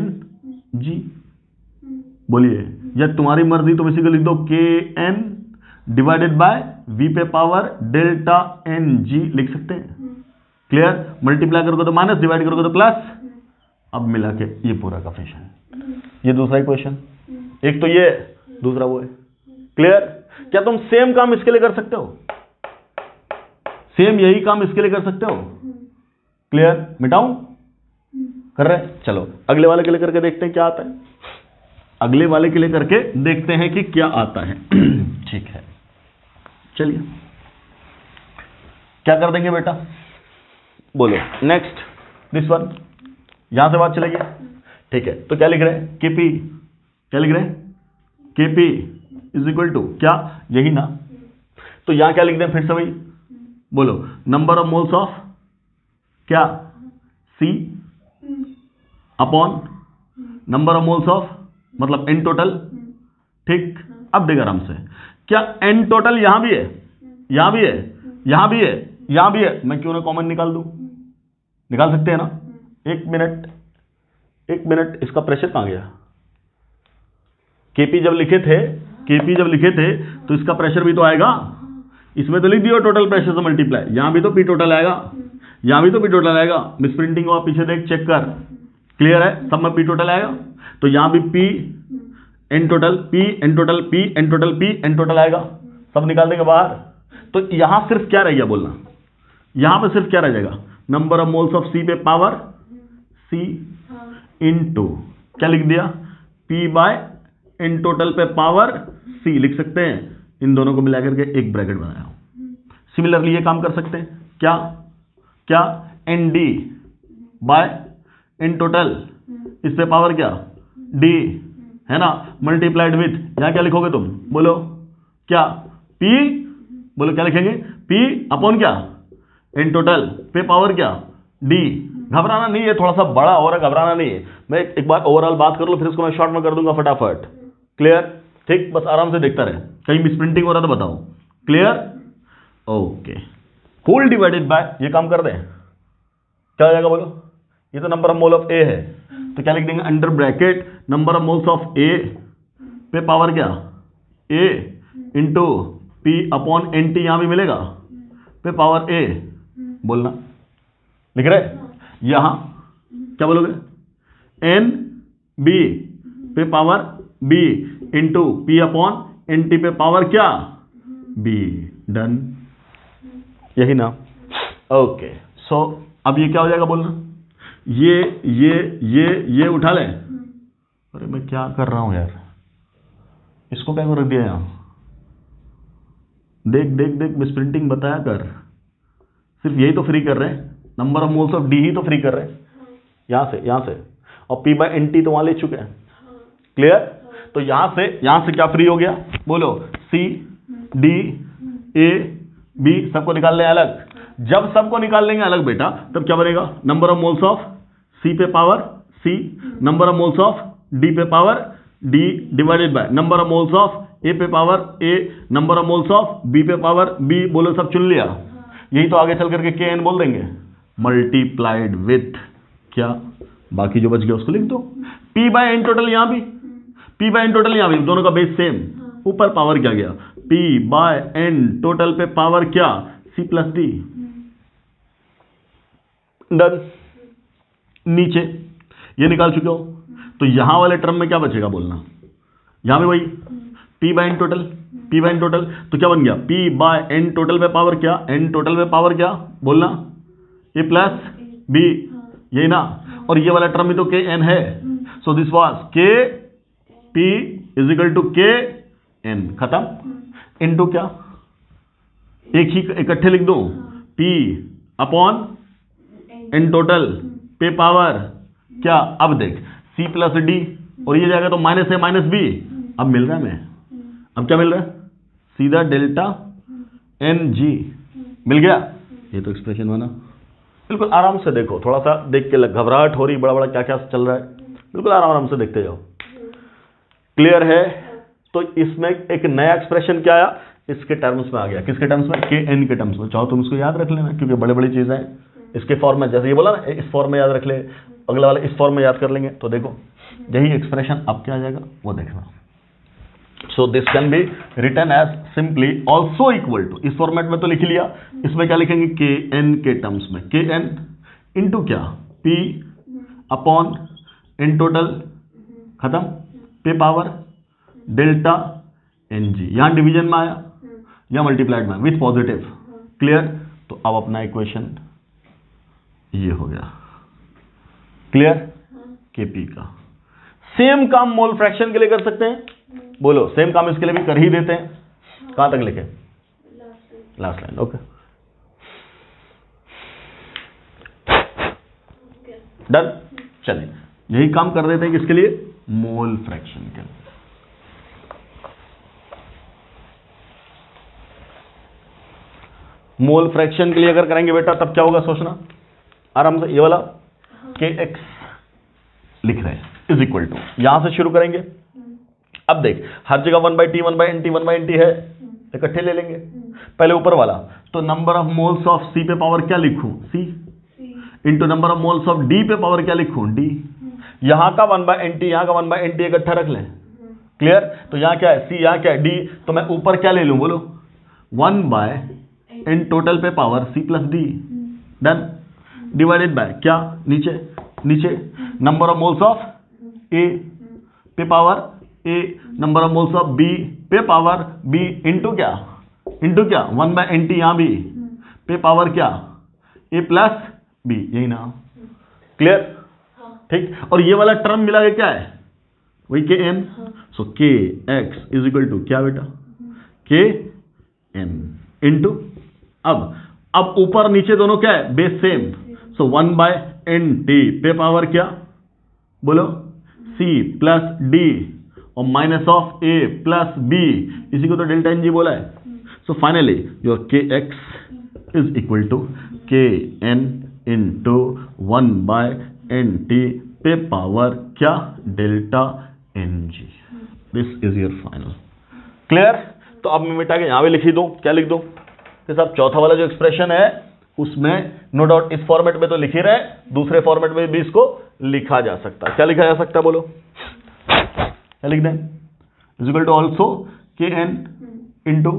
G. बोलिए, या तुम्हारी मर्जी, तुम इसी को लिख दो के एन डिवाइडेड बाय वी पे पावर डेल्टा एन जी लिख सकते हैं। क्लियर? मल्टीप्लाई करोगे तो माइनस, डिवाइड करोगे तो प्लस। अब मिला के ये पूरा का फ्रैक्शन, ये दूसरा इक्वेशन, एक तो ये, दूसरा वो है। क्लियर? क्या तुम सेम काम इसके लिए कर सकते हो? सेम यही काम इसके लिए कर सकते हो? क्लियर? मिटाऊं? कर रहे? चलो अगले वाले के लिए करके देखते हैं क्या आता है। अगले वाले के लिए करके देखते हैं कि क्या आता है। ठीक है, चलिए क्या कर देंगे बेटा? बोलो नेक्स्ट, दिस वन, यहां से बात चलेगी। ठीक है, तो क्या लिख रहे हैं? केपी, क्या लिख रहे हैं? केपी इज इक्वल टू क्या? यही ना, तो यहां क्या लिख दें फिर से वही? बोलो, नंबर ऑफ मोल्स ऑफ क्या? C upon number of moles of मतलब एन टोटल। ठीक, अब देख आराम से, क्या एन टोटल यहां भी है, यहां भी है, यहां भी है, यहां भी है? मैं क्यों ना कॉमन निकाल दूं? निकाल सकते हैं ना? एक मिनट, एक मिनट, इसका प्रेशर कहां गया? केपी जब लिखे थे, केपी जब लिखे थे तो इसका प्रेशर भी तो आएगा, इसमें तो लिख दियो टोटल प्रेशर से मल्टीप्लाई, यहां भी तो पी टोटल आएगा, यहां भी तो पी टोटल आएगा। मिस प्रिंटिंग हुआ, पीछे देख, चेक कर। क्लियर है? सब में पी टोटल आएगा, तो यहां भी P N total, P N total, P N total, P N total आएगा, सब निकाल देंगे बाहर। तो यहां सिर्फ क्या रह गया बोलना? यहां पे सिर्फ क्या रह जाएगा? Number of moles of C पे पावर सी इनटू क्या लिख दिया? पी बाय एन टोटल पे पावर सी लिख सकते हैं। इन दोनों को मिलाकर के एक ब्रैकेट बनाया। सिमिलरली ये काम कर सकते हैं क्या? क्या? N D by N total, इस पे पावर क्या? डी, है ना, मल्टीप्लाइड विथ, यहां क्या लिखोगे तुम? बोलो क्या? पी, बोलो क्या लिखेंगे? पी अपॉन क्या? एन टोटल पे पावर क्या? डी। घबराना नहीं है, थोड़ा सा बड़ा हो रहा है, घबराना नहीं है। मैं एक बार ओवरऑल बात कर लो, फिर इसको मैं शॉर्ट में कर दूंगा फटाफट। क्लियर? ठीक, बस आराम से देखता रहे, कहीं मिसप्रिंटिंग हो रहा तो बताओ। Clear? Okay, whole divided by, ये काम कर दें, क्या हो जाएगा बोलो? ये तो number of mole of A है, तो क्या लिख देंगे? Under bracket number of moles of A पे पावर क्या? A into P upon N T, यहां भी मिलेगा पे पावर ए। बोलना, लिख रहे? यहां क्या बोलोगे? एन बी पे power B into P upon N T पे पावर क्या? बी। डन, यही ना? ओके, सो अब ये क्या हो जाएगा बोलना? ये उठा लें। अरे मैं क्या कर रहा हूं यार, इसको क्या रख दिया यहां? देख देख देख, मिसप्रिंटिंग बताया कर, सिर्फ यही तो फ्री कर रहे हैं, number of moles of D ही तो फ्री कर रहे हैं यहां से, और पी बाय एन टी तो वहां ले चुके हैं। क्लियर? तो यहां से क्या फ्री हो गया? बोलो, सी डी ए बी सबको निकाल लें अलग, जब सबको निकाल लेंगे अलग बेटा तब क्या बनेगा, number of moles of C पे power C, number of moles of D पे power D divided by number of moles of A पे power A, number of moles of B पे पावर बी। बोलो सब चुन लिया, यही तो आगे चल करके के एन बोल देंगे, मल्टीप्लाइड विथ क्या, बाकी जो बच गया उसको लिख दो। पी बाय एन टोटल यहां भी, पी बाय एन टोटल यहां भी, दोनों का बेस सेम, ऊपर पावर क्या गया, पी बाय एन टोटल पे पावर क्या, सी प्लस डी। डन। नीचे ये निकाल चुके हो, तो यहां वाले टर्म में क्या बचेगा बोलना, यहां भी वही P by N total, P by N total, तो क्या बन गया, पी बाय एन टोटल पे पावर क्या, एन टोटल पे पावर क्या बोलना, ए प्लस बी, यही ना, और ये वाला टर्म भी तो के एन है, सो दिस वाज के P is equal to K N, खत्म। इनटू क्या, एक ही इकट्ठे लिख दो, पी अपॉन एन टोटल पे पावर क्या, अब देख सी प्लस डी, और ये जाएगा तो माइनस है माइनस बी, अब मिल रहा है मैं, अब क्या मिल रहा है, सीधा डेल्टा एन जी मिल गया। ये तो एक्सप्रेशन बना, बिल्कुल आराम से देखो, थोड़ा सा देख के घबराहट हो रही, बड़ा बड़ा क्या क्या चल रहा है, बिल्कुल आराम से देखते जाओ। क्लियर है। तो इसमें एक नया एक्सप्रेशन क्या आया, इसके टर्म्स में आ गया, किसके टर्म्स में, के एन के टर्म्स में। चाहो तुम इसको याद रख लेना, क्योंकि बड़े बड़ी चीजें हैं, इसके फॉर्म में, जैसे ये बोला ना इस फॉर्म में याद रख ले, अगला वाला इस फॉर्म में याद कर लेंगे, तो देखो यही एक्सप्रेशन अब क्या आ जाएगा वो देखना। So this can be written as simply also equal to, इस फॉर्मेट में तो लिख लिया, इसमें क्या लिखेंगे, के एन के टर्म्स में, के एन इंटू क्या, पी अपॉन एन टोटल, खत्म, पे पावर डेल्टा एन जी, यहां डिवीजन में आया या मल्टीप्लाइड में विथ पॉजिटिव। क्लियर। तो अब अपना इक्वेशन ये हो गया, क्लियर, के पी का। सेम काम मोल फ्रैक्शन के लिए कर सकते हैं, बोलो सेम काम इसके लिए भी कर ही देते हैं। कहां तक लिखे, लास्ट लाइन, ओके डन। चलिए यही काम कर देते हैं किसके लिए, मोल फ्रैक्शन के लिए। मोल फ्रैक्शन के लिए अगर करेंगे बेटा तब क्या होगा सोचना आराम से, ये वाला के एक्स लिख रहे हैं इज इक्वल टू, यहां से शुरू करेंगे। अब देख हर जगह 1/t 1/nt 1/nt है, इकट्ठे ले लेंगे, पहले ऊपर वाला, तो number of moles of C पे पावर क्या लिखूं, C, into number of moles of D पे पावर क्या लिखूं, डी। यहां का 1/nt यहां का 1/nt इकट्ठा रख लें। क्लियर। तो यहां क्या है, सी, यहां क्या है, डी, तो मैं ऊपर क्या ले लूं बोलो, 1/n टोटल पे power C plus D, done, divided by क्या, नीचे नीचे number of moles of A पे power A, number of moles of B पे पावर बी, इंटू क्या 1/nt यहां भी पे पावर क्या, ए प्लस बी, यही ना। क्लियर। ठीक। और ये वाला टर्म मिला है क्या है, वही के एन, सो के एक्स इज इक्वल टू क्या बेटा, के एन इंटू, अब ऊपर नीचे दोनों क्या है, बेस सेम, सो 1/nt पे पावर क्या बोलो, c प्लस डी और minus of A plus B, इसी को तो डेल्टा एन जी बोला है। So finally your K X is equal to K N into 1/nt पे पावर क्या, delta N G. This is your final. Clear. तो अब मैं मिटा के यहां भी लिख ही दूं, क्या लिख दूं कि साहब चौथा वाला जो एक्सप्रेशन है उसमें नो डाउट इस फॉर्मेट में तो लिख ही रहे, दूसरे फॉर्मेट में भी इसको लिखा जा सकता है। क्या लिखा जा सकता है बोलो, क्या लिख दें, इज इक्वल टू ऑल्सो के एन इंटू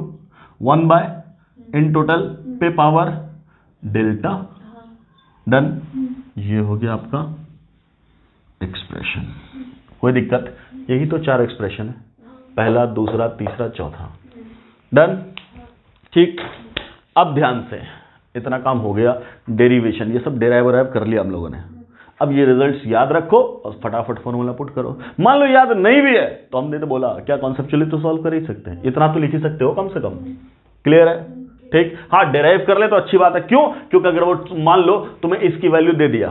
1/n टोटल पे पावर डेल्टा, डन। ये हो गया आपका एक्सप्रेशन। कोई दिक्कत, यही तो 4 एक्सप्रेशन है, पहला दूसरा तीसरा चौथा, डन। ठीक। अब ध्यान से, इतना काम हो गया, डेरिवेशन ये सब डेराइव वराइव कर लिया हम लोगों ने। अब ये रिजल्ट्स याद रखो और फटाफट फॉर्मूला पुट करो। मान लो याद नहीं भी है तो हमने तो बोला क्या कॉन्सेप्चुअली तो सॉल्व कर ही सकते हैं, इतना तो लिख ही सकते हो कम से कम। क्लियर है। ठीक। हाँ डेराइव कर ले तो अच्छी बात है, क्यों, क्योंकि अगर वो मान लो तुम्हें इसकी वैल्यू दे दिया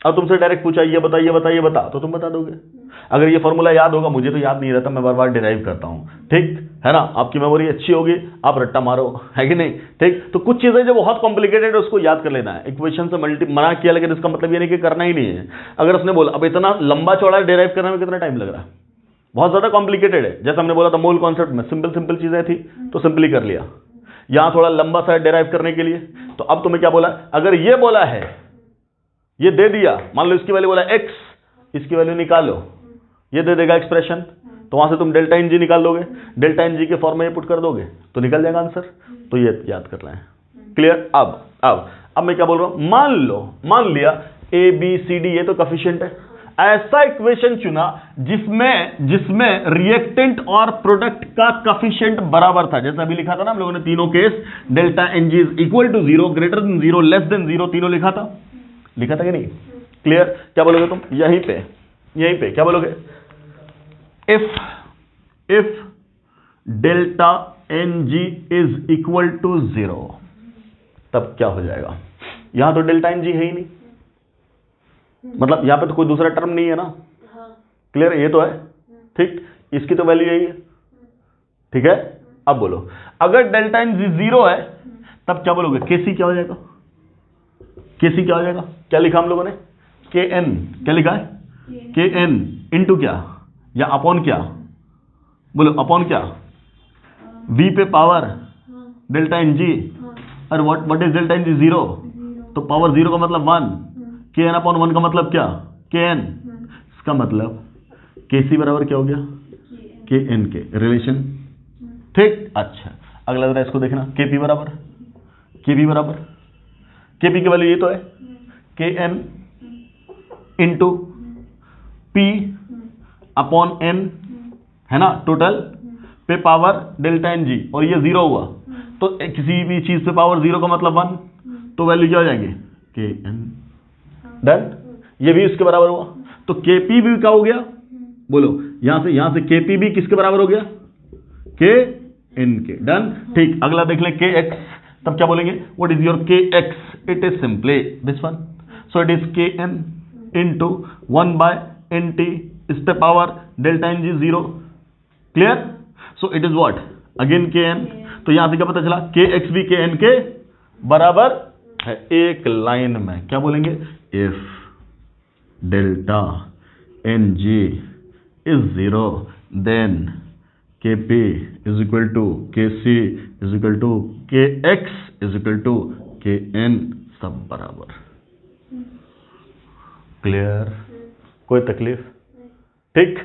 और तुमसे डायरेक्ट पूछा ये बता ये बता ये बता, तो तुम बता दोगे। अगर ये फॉर्मूला याद होगा, मुझे तो याद नहीं रहता, मैं बार बार डेराइव करता हूं। ठीक। है ना, आपकी मेमोरी अच्छी होगी, आप रट्टा मारो, है कि नहीं, ठीक। तो कुछ चीजें जो बहुत कॉम्प्लिकेटेड है उसको याद कर लेना है, इक्वेशन से मना किया लेकिन इसका मतलब ये नहीं कि करना ही नहीं है। अगर उसने बोला अब इतना लंबा चौड़ा डेराइव करने में कितना टाइम लग रहा है, बहुत ज्यादा कॉम्प्लिकेटेड है, जैसे हमने बोला था मोल कॉन्सेप्ट में सिंपल चीजें थी तो सिंपली कर लिया, यहां थोड़ा लंबा सा डेराइव करने के लिए। तो अब तुम्हें क्या बोला, अगर ये बोला है, ये दे दिया, मान लो इसकी वैल्यू बोला x, इसकी वैल्यू निकालो, ये दे देगा एक्सप्रेशन, तो वहां से तुम डेल्टा एन जी निकाल दोगे, डेल्टा एन जी के फॉर्म में ये पुट कर दोगे तो निकल जाएगा आंसर। तो ये याद करना है, क्लियर। अब मैं क्या बोल रहा हूं, मान लिया ए बी सी डी ये तो कोफिशिएंट है, ऐसा इक्वेशन चुना जिसमें रिएक्टेंट और प्रोडक्ट का कोफिशिएंट बराबर था, जैसा अभी लिखा था ना हम लोगों ने तीनों case, delta N G is equal to 0, greater than 0, less than 0, तीनों लिखा था कि नहीं, क्लियर। क्या बोलोगे तुम, यहीं पे क्या बोलोगे, if delta N G is equal to 0, तब क्या हो जाएगा, यहां तो डेल्टा एन जी है ही नहीं, मतलब यहां पे तो कोई दूसरा टर्म नहीं है ना, क्लियर, ये तो है, ठीक, इसकी तो वैल्यू यही है, ठीक है। अब बोलो अगर डेल्टा एन जी 0 है तब क्या बोलोगे, केसी क्या हो जाएगा, क्या लिखा हम लोगों ने, के एन, क्या लिखा है, के एन इंटू क्या या अपॉन क्या, बोलो अपॉन क्या, v पे पावर डेल्टा एन जी, और what is delta N G, 0, तो पावर 0 का मतलब 1, के एन अपॉन 1 का मतलब क्या, के एन, इसका मतलब के सी बराबर क्या हो गया, के एन के रिलेशन, ठीक। अच्छा अगला जरा इसको देखना, के पी बराबर के पी की वैल्यू ये तो है, K N into P upon N, है ना, टोटल पे पावर डेल्टा एन जी, और ये 0 हुआ तो किसी भी चीज पे पावर 0 का मतलब 1, तो वैल्यू क्या हो जाएंगे, के एन, डन। ये भी इसके बराबर हुआ, तो के पी भी क्या हो गया, बोलो यहां से के पी भी किसके बराबर हो गया, के एन के, डन, ठीक। अगला देख लें के एक्स, तब क्या बोलेंगे, what is your K X, it is simply this one, so it is K N into 1 by N T, इस पे power delta N G 0, clear. So it is what, again K N, तो यहां से क्या पता चला, के x भी के एन के बराबर है। एक लाइन में क्या बोलेंगे, if delta N G is 0 then K P is equal to K C is equal to K X is equal to K N, सब बराबर, क्लियर, कोई तकलीफ, ठीक।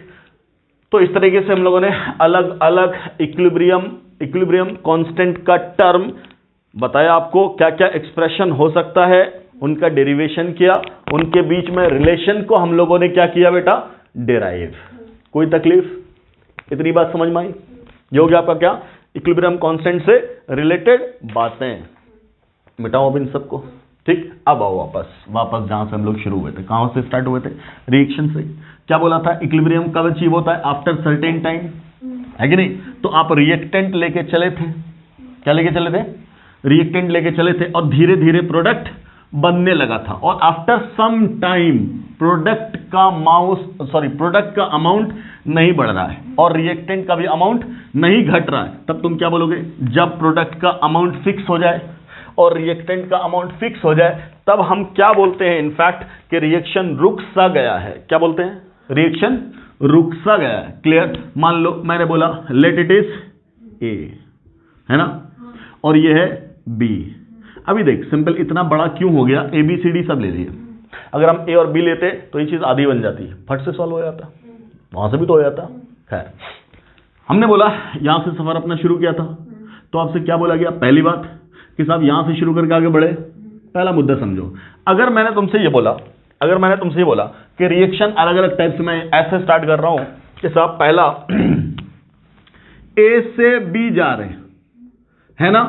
तो इस तरीके से हम लोगों ने अलग अलग इक्विलिब्रियम कांस्टेंट का टर्म बताया, आपको क्या क्या एक्सप्रेशन हो सकता है, उनका डेरिवेशन किया, उनके बीच में रिलेशन को हम लोगों ने क्या किया बेटा, डेराइव। कोई तकलीफ, इतनी बात समझ में आई, ये हो गया आपका क्या, इक्विलिब्रियम कांस्टेंट से रिलेटेड बातें। मिटाओ अब इन सबको, ठीक। अब आओ वापस जहां से हम लोग शुरू हुए थे, कहां से स्टार्ट हुए थे, रिएक्शन से। क्या बोला था, इक्विलिब्रियम कब अचीव होता है, आफ्टर सर्टेन टाइम, है कि नहीं। तो आप रिएक्टेंट लेके चले थे, क्या लेके चले थे, रिएक्टेंट लेके चले थे, और धीरे धीरे प्रोडक्ट बनने लगा था, और आफ्टर सम टाइम प्रोडक्ट का अमाउंट नहीं बढ़ रहा है और रिएक्टेंट का भी अमाउंट नहीं घट रहा है, तब तुम क्या बोलोगे, जब प्रोडक्ट का अमाउंट फिक्स हो जाए और रिएक्टेंट का अमाउंट फिक्स हो जाए, तब हम क्या बोलते हैं, इनफैक्ट कि रिएक्शन रुक सा गया है। क्या बोलते हैं, रिएक्शन रुक सा गया है, क्लियर। मान लो मैंने बोला लेट इट इज ए, है ना, और ये है बी। अभी देख सिंपल, इतना बड़ा क्यों हो गया, ए बी सी डी सब ले लिए, अगर हम ए और बी लेते तो ये चीज आधी बन जाती है, फट से सॉल्व हो जाता, वहां से भी तो हो जाता। खैर, हमने बोला यहां से सफर अपना शुरू किया था, तो आपसे क्या बोला गया, पहली बात कि साहब यहां से शुरू करके आगे बढ़े। पहला मुद्दा समझो, अगर मैंने तुमसे ये बोला कि रिएक्शन अलग अलग टाइप से मैं ऐसे स्टार्ट कर रहा हूं कि साहब पहला ए से बी जा रहे है ना,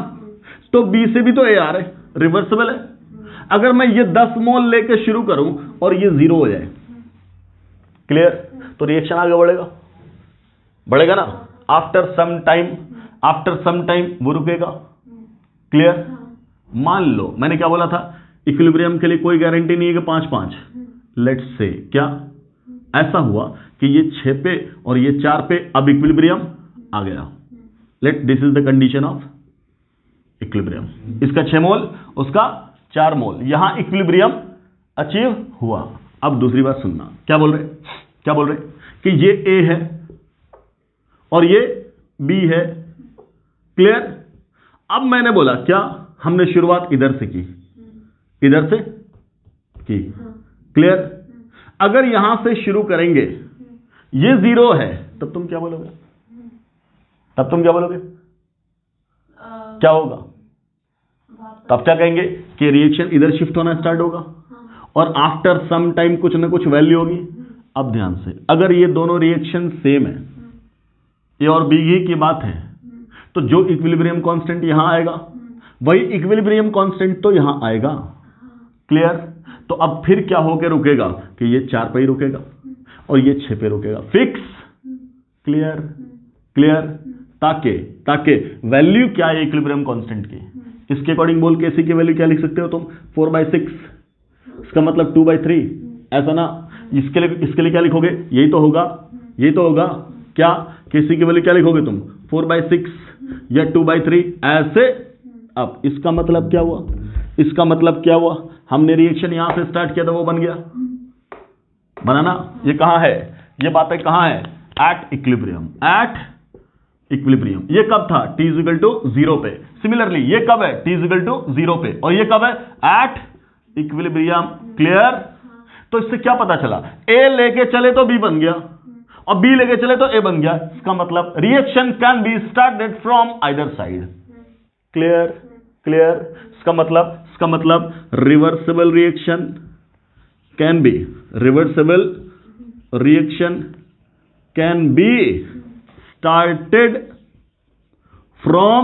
तो बी से भी तो ए आ रहे, रिवर्सिबल है। अगर मैं ये 10 मोल लेके शुरू करूं और ये 0 हो जाए, क्लियर, तो रिएक्शन आगे बढ़ेगा ना। आफ्टर सम टाइम वो रुकेगा, क्लियर। मान लो मैंने क्या बोला था, इक्विलिब्रियम के लिए कोई गारंटी नहीं है कि 5-5, लेट्स से क्या ऐसा हुआ कि ये 6 पे और ये 4 पे अब इक्विलिब्रियम आ गया, late this is the condition of equilibrium. इसका 6 मोल, उसका 4 मोल, यहां इक्विलिब्रियम अचीव हुआ। अब दूसरी बात सुनना, क्या बोल रहे कि ये ए है और ये बी है, क्लियर। अब मैंने बोला क्या, हमने शुरुआत इधर से की, क्लियर। अगर यहां से शुरू करेंगे, ये 0 है, तब तुम क्या बोलोगे, क्या होगा? तब क्या कहेंगे कि रिएक्शन इधर शिफ्ट होना स्टार्ट होगा और आफ्टर सम टाइम कुछ ना कुछ वैल्यू होगी। अब ध्यान से, अगर ये दोनों रिएक्शन सेम है, ए और बी की बात है, तो जो इक्विलिब्रियम कांस्टेंट यहां आएगा वही इक्विलिब्रियम कांस्टेंट तो यहां आएगा, क्लियर। तो अब फिर क्या होकर रुकेगा कि ये 4 पे ही रुकेगा और ये 6 पे रुकेगा, फिक्स, क्लियर। ताकि वैल्यू क्या है इक्विलिब्रियम कांस्टेंट की, इसके अकॉर्डिंग बोल के सी की वैल्यू क्या लिख सकते हो तुम, 4/6, इसका मतलब 2/3, ऐसा ना। इसके लिए क्या लिखोगे, यही तो होगा क्या, किसी की वैल्यू क्या लिखोगे तुम, 4/6 या 2/3 ऐसे। अब इसका मतलब क्या हुआ, हमने रिएक्शन यहां से स्टार्ट किया था, वो बन गया, बनाना। ये कहां है, ये बातें कहां है, एट इक्विलिब्रियम। ये कब था, t = 0 पे। सिमिलरली ये कब है, t = 0 पे, और ये कब है, एट इक्विलिब्रियम, क्लियर। तो इससे क्या पता चला, a लेके चले तो b बन गया और b लेके चले तो a बन गया। इसका मतलब reaction can be started from either side, clear. इसका मतलब reversible reaction can be started from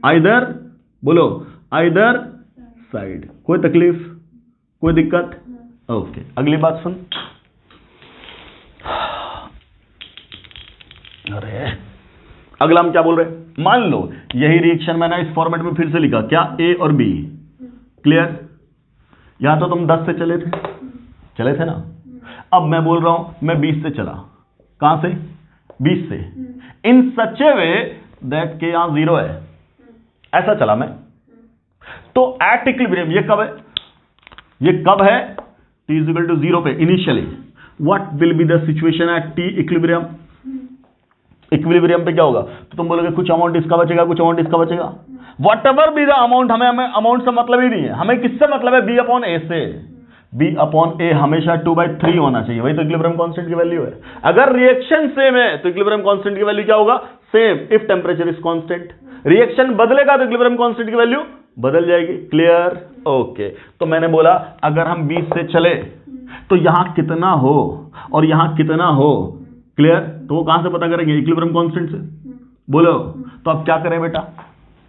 either side. कोई तकलीफ, कोई दिक्कत? ओके, अगली बात सुन। अरे अगला हम क्या बोल रहे हैं, मान लो यही रिएक्शन मैंने इस फॉर्मेट में फिर से लिखा, क्या, ए और बी, क्लियर। यहां तो तुम 10 से चले थे ना। अब मैं बोल रहा हूं मैं 20 से चला, कहां से, 20 से, इन सच ए वे दैट के यहां 0 है, ऐसा चला मैं। तो एट इक्विलिब्रियम ये कब है, t = 0 पे initially. What will be the situation at t equilibrium पे क्या होगा, तो तुम बोलोगे कुछ अमाउंट इसका बचेगा, कुछ अमाउंट इसका बचेगा, what ever be the amount. हमें अमाउंट से मतलब ही नहीं है, हमें किससे मतलब है, b/a से। b/a हमेशा 2/3 होना चाहिए, वही तो इक्विलिब्रियम कांस्टेंट की वैल्यू है। अगर रिएक्शन सेम है तो इक्विलिब्रियम कांस्टेंट की वैल्यू क्या होगा, same. If temperature is constant, reaction बदलेगा तो इक्विलिब्रियम कांस्टेंट की वैल्यू बदल जाएगी, क्लियर। ओके, तो मैंने बोला अगर हम 20 से चले तो यहां कितना हो और यहां कितना हो, क्लियर। तो वो कहां से पता करेंगे, इक्विलिब्रियम कांस्टेंट से, बोलो। तो अब क्या करें बेटा,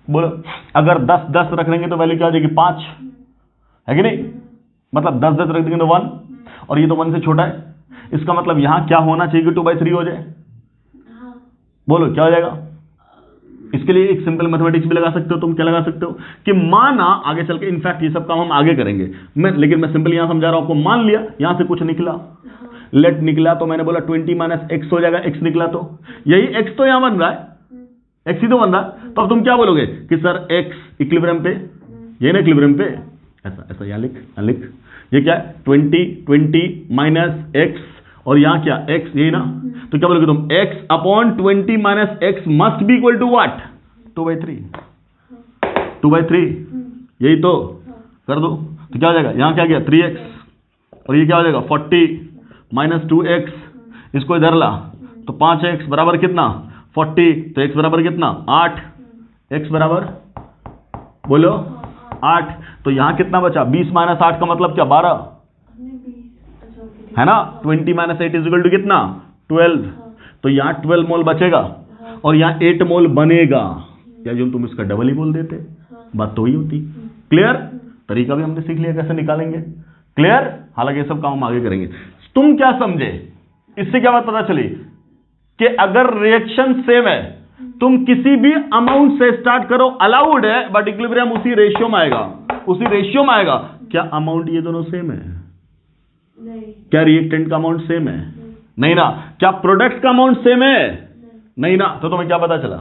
बोलो। अगर 10 रख लेंगे तो वैल्यू क्या हो जाएगी, 5 है कि नहीं, मतलब 10 रख देंगे तो 1, और ये तो 1 से छोटा है। इसका मतलब यहां क्या होना चाहिए कि 2/3 हो जाए, बोलो क्या हो जाएगा। इसके लिए एक सिंपल मैथमेटिक्स भी लगा सकते हो तुम, क्या लगा सकते हो कि माना आगे चल के, इनफैक्ट ये सब काम हम आगे करेंगे, लेकिन मैं सिंपल यहां समझा रहा हूं आपको। मान लिया यहां से कुछ निकला, लेट निकला, तो मैंने बोला 20 - x हो जाएगा। x निकला तो यही x तो यहां बन रहा है, x ही तो बन रहा है। तो अब तुम क्या बोलोगे कि सर x इक्विलिब्रियम पे, ये ना इक्विलिब्रियम पे, ऐसा यहां लिख, ये क्या है, 20 - x, और यहां क्या, x, यही ना। तो क्या बोलोगे तुम, x/20 - x must be equal to what, 2/3, यही तो कर दो। तो क्या हो जाएगा, यहां क्या गया, 3x, और ये क्या हो जाएगा, 40 - 2x, इसको इधर ला तो 5x बराबर कितना, 40, तो x बराबर कितना, 8, x बराबर, बोलो 8। तो यहां कितना बचा, 20 - 8 का मतलब क्या, 12 है ना। 20 - 8 = कितना, 12। तो यहां 12 मोल बचेगा और यहां 8 मोल बनेगा। क्या जो तुम इसका डबल ही बोल देते, बात तो ही होती, क्लियर। तरीका भी हमने सीख लिया कैसे निकालेंगे, क्लियर। हालांकि ये सब काम हम आगे करेंगे। तुम क्या समझे, इससे क्या बात पता चली कि अगर रिएक्शन सेम है, तुम किसी भी अमाउंट से स्टार्ट करो, अलाउड है, बट इक्विलिब्रियम उसी रेशियो में आएगा, क्या अमाउंट ये दोनों सेम है, नहीं। क्या रिएक्टेंट का अमाउंट सेम है, नहीं ना। क्या प्रोडक्ट का अमाउंट सेम है, नहीं ना, तो तुम्हें क्या पता चला?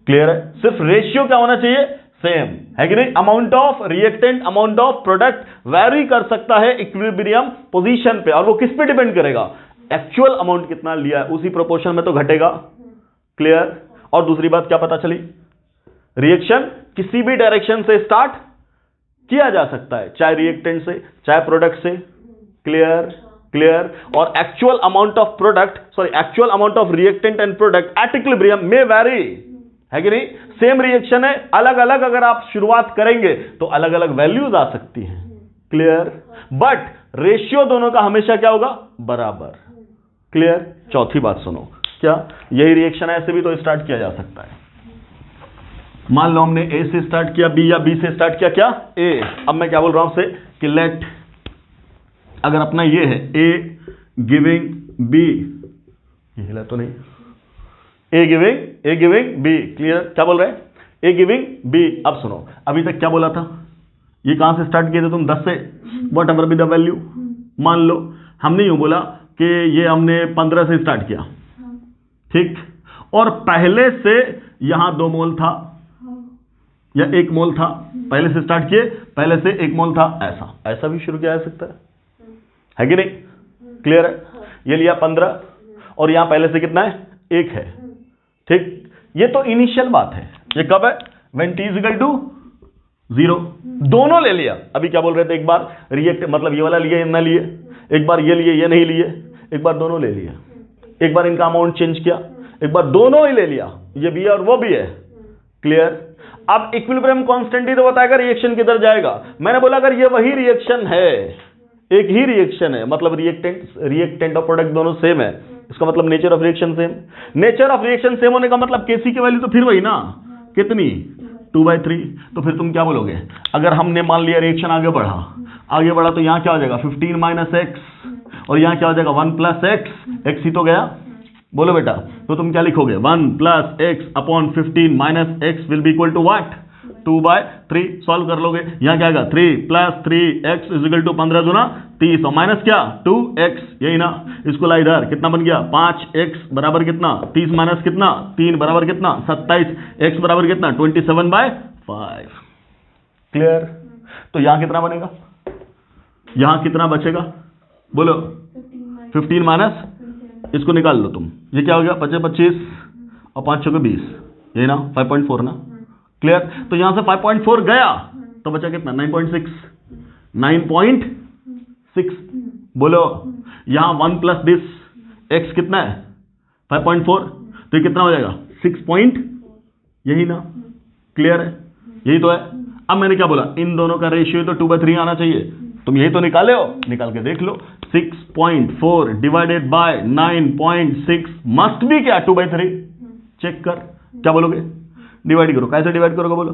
क्लियर है? सिर्फ रेशियो क्या होना चाहिए? सेम है कि नहीं? Amount of reactant, amount of product very कर सकता है इक्विलिब्रियम पोजीशन पे, और वो किस पे डिपेंड करेगा? एक्चुअल अमाउंट कितना लिया है उसी प्रोपोर्शन में तो घटेगा। क्लियर? और दूसरी बात क्या पता चली? रिएक्शन किसी भी डायरेक्शन से स्टार्ट किया जा सकता है, चाहे रिएक्टेंट से चाहे प्रोडक्ट से। क्लियर? क्लियर? और actual amount of product, sorry actual amount of reactant and product at equilibrium में वैरी, है कि नहीं? सेम रिएक्शन है, अलग अलग अगर आप शुरुआत करेंगे तो अलग अलग वैल्यूज आ सकती हैं। क्लियर? बट रेशियो दोनों का हमेशा क्या होगा? बराबर। क्लियर? चौथी बात सुनो, क्या यही रिएक्शन है ऐसे भी तो स्टार्ट किया जा सकता है। मान लो हमने ए से स्टार्ट किया बी, या बी से स्टार्ट किया क्या? ए। अब मैं क्या बोल रहा हूं आपसे कि लेट, अगर अपना ये है ए गिविंग बी, ये हिला तो नहीं, ए गिविंग बी। क्लियर? क्या बोल रहे हैं? ए गिविंग बी। अब सुनो, अभी तक क्या बोला था? ये कहां से स्टार्ट किए थे तुम? 10 से, what ever be the value. मान लो हमने यूं बोला कि ये हमने 15 से स्टार्ट किया, ठीक, और पहले से यहां 2 मोल था या 1 मोल था, पहले से स्टार्ट किए, पहले से 1 मोल था, ऐसा भी शुरू किया जा सकता है कि नहीं? क्लियर है? ये लिया 15 और यहां पहले से कितना है? 1 है, ठीक। ये तो इनिशियल बात है। ये कब है? When t equal to 0। दोनों ले लिया। अभी क्या बोल रहे थे? एक बार रिएक्ट, मतलब ये वाला लिए, ये ना लिए, एक बार ये लिए, ये नहीं लिए, एक बार दोनों ले लिया, एक बार इनका अमाउंट चेंज किया, एक बार दोनों ही ले लिया, ये भी है और वो भी है। क्लियर? अब इक्विलिब्रियम कांस्टेंट ही तो बताएगा रिएक्शन किधर जाएगा। मैंने बोला अगर ये वही रिएक्शन है, एक ही रिएक्शन है, मतलब रिएक्टेंट और प्रोडक्ट दोनों सेम है, इसका मतलब nature of reaction same. Nature of reaction same होने का मतलब केसी की वैल्यू तो फिर वही ना, कितनी? 2/3। तो फिर तुम क्या बोलोगे? अगर हमने मान लिया रिएक्शन आगे बढ़ा तो यहां क्या हो जाएगा? 15 माइनस एक्स, और यहां क्या हो जाएगा? 1 प्लस एक्स। एक्स ही तो गया, बोलो बेटा। तो तुम क्या लिखोगे? 1 plus X upon 15 minus X will be equal to what? 2/3। Solve कर लोगे, यहां क्या आएगा? 3 plus 3x is equal to 15 गुना 30, और माइनस क्या? 2x, यही ना। इसको ला इधर, कितना बन गया? 5x बराबर कितना? 30 माइनस कितना? 3 बराबर कितना? 27। x बराबर कितना? 27/5। क्लियर? तो यहां कितना बनेगा? यहां कितना बचेगा? बोलो। 15 माइनस, इसको निकाल लो तुम, ये क्या हो गया? 25 और 5 6 20, यही ना, 5.4 ना। क्लियर? तो यहां से 5.4 गया तो बचा कितना? 9.6। 9.6। बोलो। यहां 1 प्लस दिस x कितना है? 5.4, तो ये कितना हो जाएगा? 6 पॉइंट, यही ना। क्लियर है? यही तो है। अब मैंने क्या बोला? इन दोनों का रेशियो तो 2/3 आना चाहिए। तुम यही तो निकाले हो, निकाल के देख लो। 6.4 डिवाइडेड बाय 9.6 मस्ट बी क्या? 2/3। चेक कर, क्या बोलोगे? डिवाइड करो। कैसे डिवाइड करोगे? बोलो।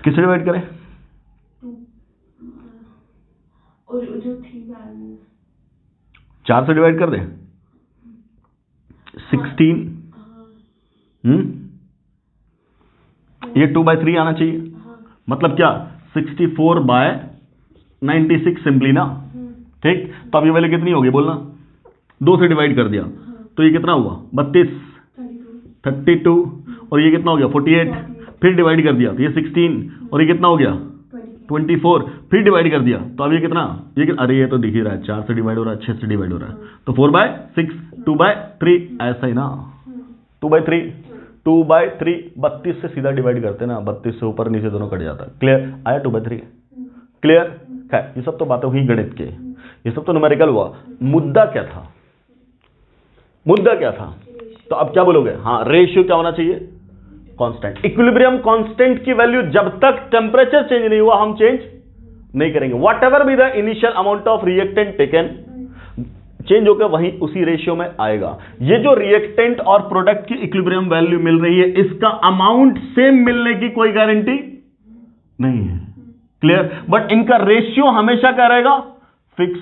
किससे डिवाइड करें? और जो 4 से डिवाइड कर दे। 16, ये 2/3 आना चाहिए। मतलब क्या? 64/96 सिंपली ना। ठीक। तो अब ये वैल्यू कितनी होगी? बोलना। 2 से डिवाइड कर दिया तो ये कितना हुआ? 32, 32, और ये कितना हो गया? 48। फिर डिवाइड कर दिया तो ये 16, और ये कितना हो गया? 24। फिर डिवाइड कर दिया तो अब ये कितना? अरे ये तो दिख ही रहा है, 4 से डिवाइड हो रहा है, 6 से डिवाइड हो रहा है, तो 4/6, 2/3, ऐसा ही ना। 2/3, 2/3, 32 से सीधा डिवाइड करते ना, 32 से ऊपर नीचे दोनों कट जाता है। क्लियर? आया 2/3? क्लियर? खैर, ये सब तो बातें हुई गणित के, ये सब तो न्यूमेरिकल हुआ। मुद्दा क्या था? मुद्दा क्या था? तो अब क्या बोलोगे? हाँ, रेशियो क्या होना चाहिए? कांस्टेंट। इक्विलिब्रियम कांस्टेंट की वैल्यू जब तक टेम्परेचर चेंज नहीं हुआ हम चेंज नहीं करेंगे। What ever be the initial amount of reactant taken, change होकर वहीं उसी रेशियो में आएगा। ये जो रिएक्टेंट और प्रोडक्ट की इक्विलिब्रियम वैल्यू मिल रही है, इसका अमाउंट सेम मिलने की कोई गारंटी नहीं है। क्लियर? बट इनका रेशियो हमेशा क्या रहेगा? फिक्स।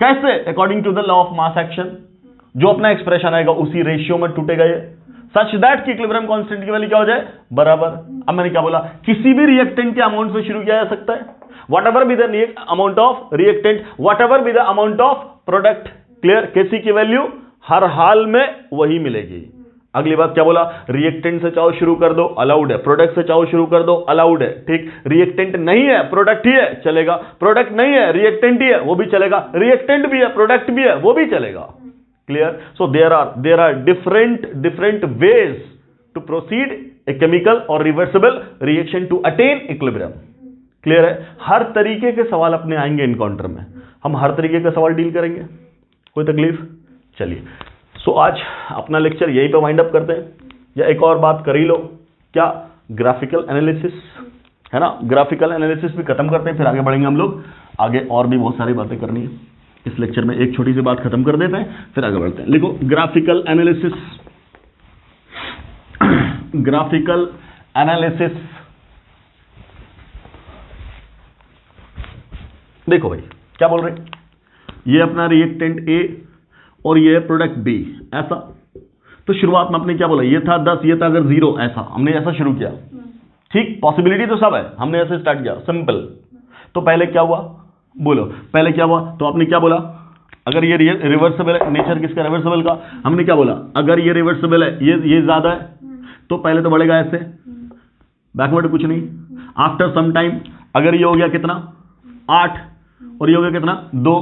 कैसे? According to the law of mass action. जो अपना एक्सप्रेशन आएगा उसी रेशियो में टूटेगा ये, सच दैट कि इक्विलिब्रियम कांस्टेंट की वैल्यू क्या हो जाए? बराबर। अब मैंने क्या बोला? किसी भी रिएक्टेंट के अमाउंट से शुरू किया जा सकता है। Whatever be the amount of reactant, whatever be the amount of product. Clear? KC की वैल्यू हर हाल में वही मिलेगी। अगली बात क्या बोला, रिएक्टेंट से चाहो शुरू कर दो, अलाउड है। प्रोडक्ट से चाहो शुरू कर दो, अलाउड है। ठीक, रिएक्टेंट नहीं है, प्रोडक्ट ही है, चलेगा। प्रोडक्ट नहीं है, रिएक्टेंट ही है, वो भी चलेगा। रिएक्टेंट भी है, प्रोडक्ट भी है, वो भी चलेगा। Clear? So there are different ways to proceed a chemical और reversible reaction to attain equilibrium. Clear है? हर तरीके के सवाल अपने आएंगे एनकाउंटर में, हम हर तरीके का सवाल डील करेंगे। कोई तकलीफ? चलिए, सो आज अपना लेक्चर यहीं पे वाइंड अप करते हैं, या एक और बात कर ही लो, क्या? ग्राफिकल एनालिसिस, है ना? ग्राफिकल एनालिसिस भी खत्म करते हैं, फिर आगे बढ़ेंगे हम लोग। आगे और भी बहुत सारी बातें करनी है इस लेक्चर में, एक छोटी सी बात खत्म कर देते हैं, फिर आगे बढ़ते हैं। लिखो ग्राफिकल एनालिसिस। ग्राफिकल एनालिसिस, देखो भाई क्या बोल रहे हैं, ये अपना रिएक्टेंट ए और ये प्रोडक्ट बी, ऐसा। तो शुरुआत में आपने क्या बोला, ये था 10, ये था अगर 0, ऐसा हमने ऐसा शुरू किया। ठीक, पॉसिबिलिटी तो सब है, हमने ऐसे स्टार्ट किया, सिंपल। तो पहले क्या हुआ, बोलो पहले क्या हुआ? तो आपने क्या बोला, अगर ये रिवर्सिबल है, नेचर किसका? रिवर्सिबल का। हमने क्या बोला, अगर ये रिवर्सिबल है, ये ज्यादा है, तो पहले तो बढ़ेगा ऐसे, बैकवर्ड कुछ नहीं। आफ्टर सम टाइम अगर ये हो गया कितना, 8, और ये हो गया कितना, 2,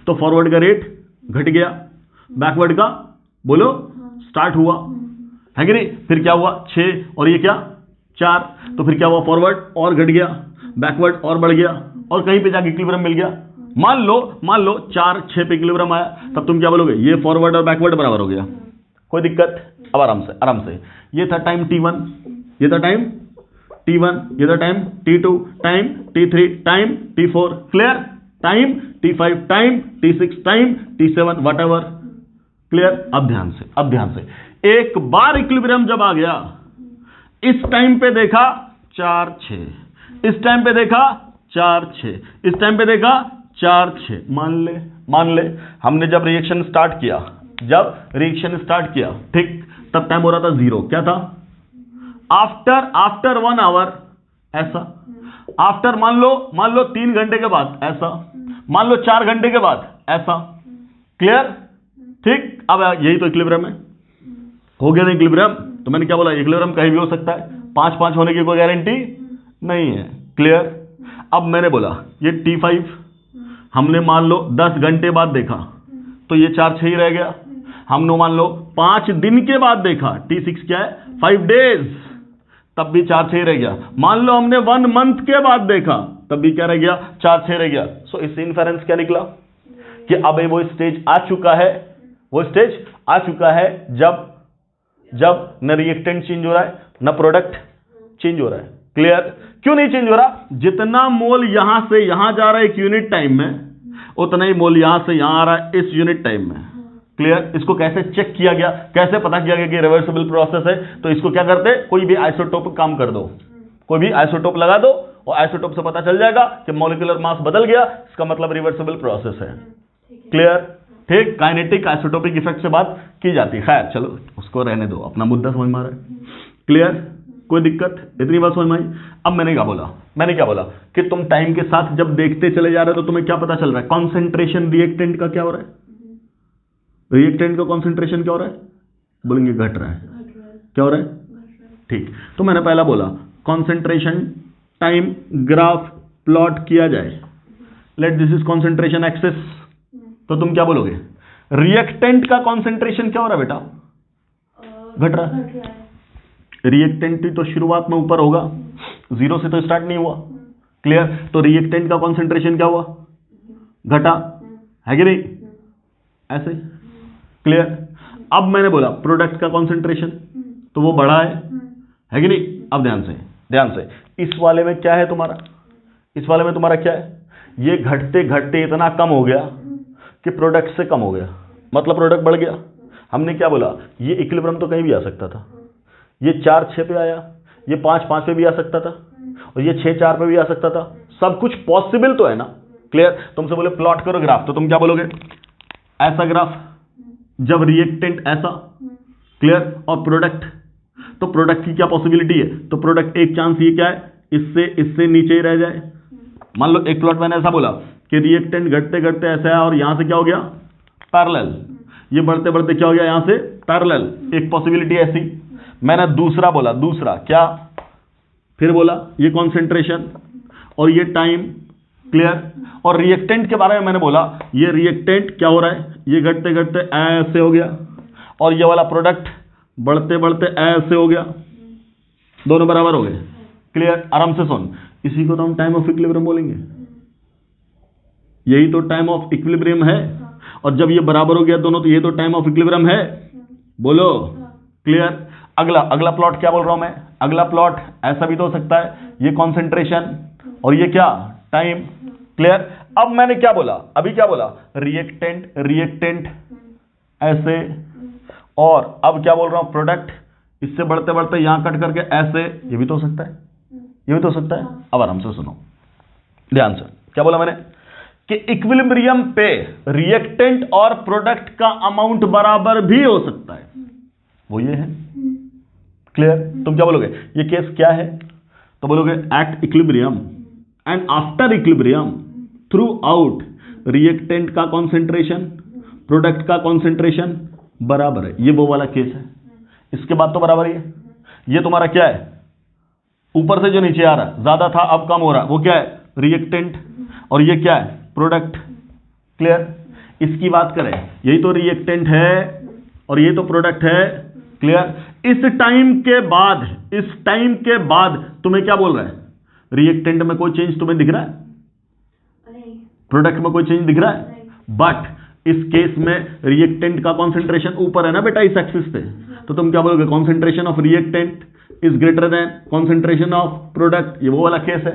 तो फॉरवर्ड का रेट घट गया, बैकवर्ड का बोलो स्टार्ट हुआ, है कि नहीं? फिर क्या हुआ, 6, और ये क्या, 4, तो फिर क्या हुआ, फॉरवर्ड और घट गया, बैकवर्ड और बढ़ गया, और कहीं पे जाके इक्विलिब्रियम मिल गया। मान लो 4, 6 पे इक्विलिब्रियम आया, तब तुम क्या बोलोगे, ये फॉरवर्ड और बैकवर्ड बराबर हो गया। कोई दिक्कत? अब आराम से ये था टाइम T1, ये था टाइम T1, ये था time T2, time T3, time T4, clear? Time T5, time T6, time T7, whatever. Clear? अब ध्यान से एक बार इक्विलिब्रियम जब आ गया, इस टाइम पे देखा 4, 6, इस टाइम पे देखा 4, 6, इस टाइम पे देखा 4, 6, मान ले हमने जब रिएक्शन स्टार्ट किया, ठीक, तब टाइम हो रहा था 0, क्या था? आफ्टर 1 आवर, ऐसा। आफ्टर मान लो 3 घंटे के बाद, ऐसा। मान लो 4 घंटे के बाद, ऐसा। क्लियर? ठीक, अब यही तो इक्विलिब्रियम है, हो गया ना इक्विलिब्रियम। तो मैंने क्या बोला, इक्विलिब्रियम कहीं भी हो सकता है, 5 होने की कोई गारंटी नहीं है। क्लियर? अब मैंने बोला ये T5 हमने मान लो 10 घंटे बाद देखा, तो ये 4, 6 ही रह गया। हमने मान लो 5 दिन के बाद देखा, T6 क्या है, 5 डेज, तब भी 4, 6 रह गया। मान लो हमने 1 मंथ के बाद देखा, तब भी क्या रह गया, 4, 6 रह गया। सो इससे इन्फेरेंस क्या निकला कि अब वो स्टेज आ चुका है, जब न रिएक्टेंट चेंज हो रहा है, न प्रोडक्ट चेंज हो रहा है। क्लियर? क्यों नहीं चेंज हो रहा? जितना मोल यहां से यहां जा रहा है एक यूनिट टाइम में, उतना ही मोल यहां से यहां आ रहा है इस यूनिट टाइम में। क्लियर? इसको कैसे चेक किया गया, कैसे पता किया गया कि रिवर्सिबल प्रोसेस है? तो इसको क्या करते, कोई भी आइसोटोप काम कर दो, कोई भी आइसोटोप लगा दो, और आइसोटोप से पता चल जाएगा कि मॉलिक्यूलर मास बदल गया, इसका मतलब रिवर्सिबल प्रोसेस है। क्लियर? ठीक, काइनेटिक आइसोटोपिक इफेक्ट से बात की जाती है। खैर चलो उसको रहने दो, अपना मुद्दा समझ में आ रहा है। क्लियर? कोई दिक्कत? इतनी बात समझ में आई? अब मैंने क्या बोला कि तुम टाइम के साथ जब देखते चले जा रहे हो, तो तुम्हें क्या पता चल रहा है, कॉन्सेंट्रेशन रिएक्टेंट का क्या हो रहा है, रिएक्टेंट का कॉन्सेंट्रेशन क्या हो रहा है, बोलेंगे घट रहा है। क्या हो रहा है? ठीक, तो मैंने पहला बोला कॉन्सेंट्रेशन टाइम ग्राफ प्लॉट किया जाए, let this is concentration axis, तो तुम क्या बोलोगे, रिएक्टेंट का कॉन्सेंट्रेशन क्या हो रहा है बेटा, घट रहा है। रिएक्टेंट तो शुरुआत में ऊपर होगा, 0 से तो स्टार्ट नहीं हुआ। क्लियर? तो रिएक्टेंट का कॉन्सेंट्रेशन क्या हुआ, घटा, है कि नहीं, ऐसे। क्लियर? अब मैंने बोला प्रोडक्ट का कॉन्सेंट्रेशन, तो वो बढ़ा है कि नहीं। अब ध्यान से इस वाले में क्या है तुम्हारा, इस वाले में तुम्हारा क्या है, ये घटते घटते इतना कम हो गया कि प्रोडक्ट से कम हो गया, मतलब प्रोडक्ट बढ़ गया। हमने क्या बोला, ये इक्विलिब्रियम तो कहीं भी आ सकता था, ये 4, 6 पे आया, ये 5, 5 पे भी आ सकता था, और ये 6, 4 पे भी आ सकता था, सब कुछ पॉसिबल तो है ना। क्लियर? तुमसे बोले प्लॉट करो ग्राफ, तो तुम क्या बोलोगे, ऐसा ग्राफ, जब रिएक्टेंट ऐसा, क्लियर, और प्रोडक्ट, तो प्रोडक्ट की क्या पॉसिबिलिटी है, तो प्रोडक्ट एक चांस ये क्या है, इससे नीचे ही रह जाए। मान लो एक प्लॉट मैंने ऐसा बोला कि रिएक्टेंट घटते घटते ऐसा है, और यहां से क्या हो गया, पैरेलल, ये बढ़ते बढ़ते क्या हो गया यहां से पैरेलल, एक पॉसिबिलिटी ऐसी। मैंने दूसरा बोला, दूसरा क्या फिर बोला, ये कॉन्सेंट्रेशन और ये टाइम, क्लियर। और रिएक्टेंट के बारे में मैंने बोला, ये रिएक्टेंट क्या हो रहा है, ये घटते घटते ऐसे हो गया, और ये वाला प्रोडक्ट बढ़ते बढ़ते ऐसे हो गया, दोनों बराबर हो गए, क्लियर। आराम से सुन, इसी को तो हम टाइम ऑफ इक्विलिब्रियम बोलेंगे, यही तो टाइम ऑफ इक्विलिब्रियम है। और जब ये बराबर हो गया दोनों, तो ये तो टाइम ऑफ इक्विलिब्रियम है, बोलो, क्लियर। अगला अगला प्लॉट क्या बोल रहा हूं मैं, अगला प्लॉट ऐसा भी तो हो सकता है, ये कॉन्सेंट्रेशन और ये क्या टाइम, क्लियर। अब मैंने क्या बोला, अभी क्या बोला, रिएक्टेंट रिएक्टेंट ऐसे, और अब क्या बोल रहा हूं, प्रोडक्ट इससे बढ़ते बढ़ते यहां कट करके ऐसे, ये भी तो हो सकता है, ये भी तो हो सकता है। अब आराम से सुनो ध्यान से, क्या बोला मैंने कि इक्विलिब्रियम पे रिएक्टेंट और प्रोडक्ट का अमाउंट बराबर भी हो सकता है, वो ये है, क्लियर। तुम क्या बोलोगे, ये केस क्या है, तो बोलोगे at equilibrium and after equilibrium through out reactant का कॉन्सेंट्रेशन प्रोडक्ट का कॉन्सेंट्रेशन बराबर है, ये वो वाला केस है। इसके बाद तो बराबर ही है, ये तुम्हारा क्या है, ऊपर से जो नीचे आ रहा है, ज्यादा था अब कम हो रहा है, वो क्या है रिएक्टेंट, और ये क्या है प्रोडक्ट, क्लियर। इसकी बात करें, यही तो रिएक्टेंट है और ये तो प्रोडक्ट है, क्लियर। इस टाइम के बाद तुम्हें क्या बोल रहा है, रिएक्टेंट में कोई चेंज तुम्हें दिख रहा है, प्रोडक्ट में कोई चेंज दिख रहा है, बट इस केस में रिएक्टेंट का कॉन्सेंट्रेशन ऊपर है ना बेटा इस एक्सिस पे, तो तुम क्या बोलोगे, concentration of reactant is greater than concentration of product, ये वो वाला केस है,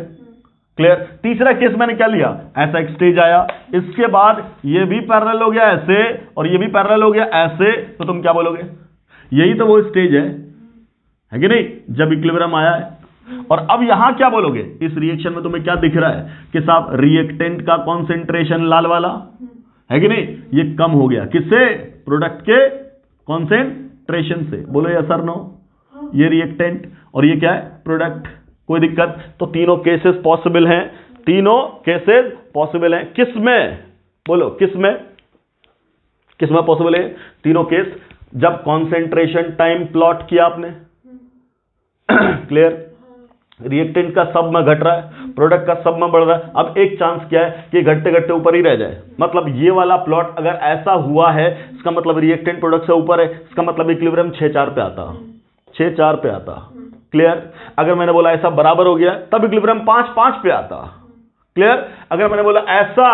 क्लियर। तीसरा केस मैंने क्या लिया, ऐसा एक स्टेज आया, इसके बाद ये भी पैरेलल हो गया ऐसे और ये भी पैरेलल हो गया ऐसे, तो तुम क्या बोलोगे, यही तो वो स्टेज है कि नहीं, जब इक्विलिब्रियम आया है। और अब यहां क्या बोलोगे, इस रिएक्शन में तुम्हें क्या दिख रहा है कि साहब रिएक्टेंट का कॉन्सेंट्रेशन लाल वाला है कि नहीं, ये कम हो गया, किससे, प्रोडक्ट के कॉन्सेंट्रेशन से, बोलो यस और नो। ये रिएक्टेंट और ये क्या है प्रोडक्ट, कोई दिक्कत। तो तीनों केसेस पॉसिबल हैं, तीनों केसेस पॉसिबल हैं, किसमें, बोलो किसमें, किसमें पॉसिबल है तीनों केस, जब कॉन्सेंट्रेशन टाइम प्लॉट किया आपने, क्लियर। रिएक्टेंट का सब में घट रहा है, प्रोडक्ट का सब में बढ़ रहा है। अब एक चांस क्या है कि घटते घटते ऊपर ही रह जाए, मतलब ये वाला प्लॉट अगर ऐसा हुआ है, इसका मतलब रिएक्टेंट प्रोडक्ट से ऊपर है, इसका मतलब इक्विलिब्रियम 6-4 पे आता, 6-4 पे आता, क्लियर। अगर मैंने बोला ऐसा बराबर हो गया तब इक्विलिब्रियम 5-5 पे आता, क्लियर। अगर मैंने बोला ऐसा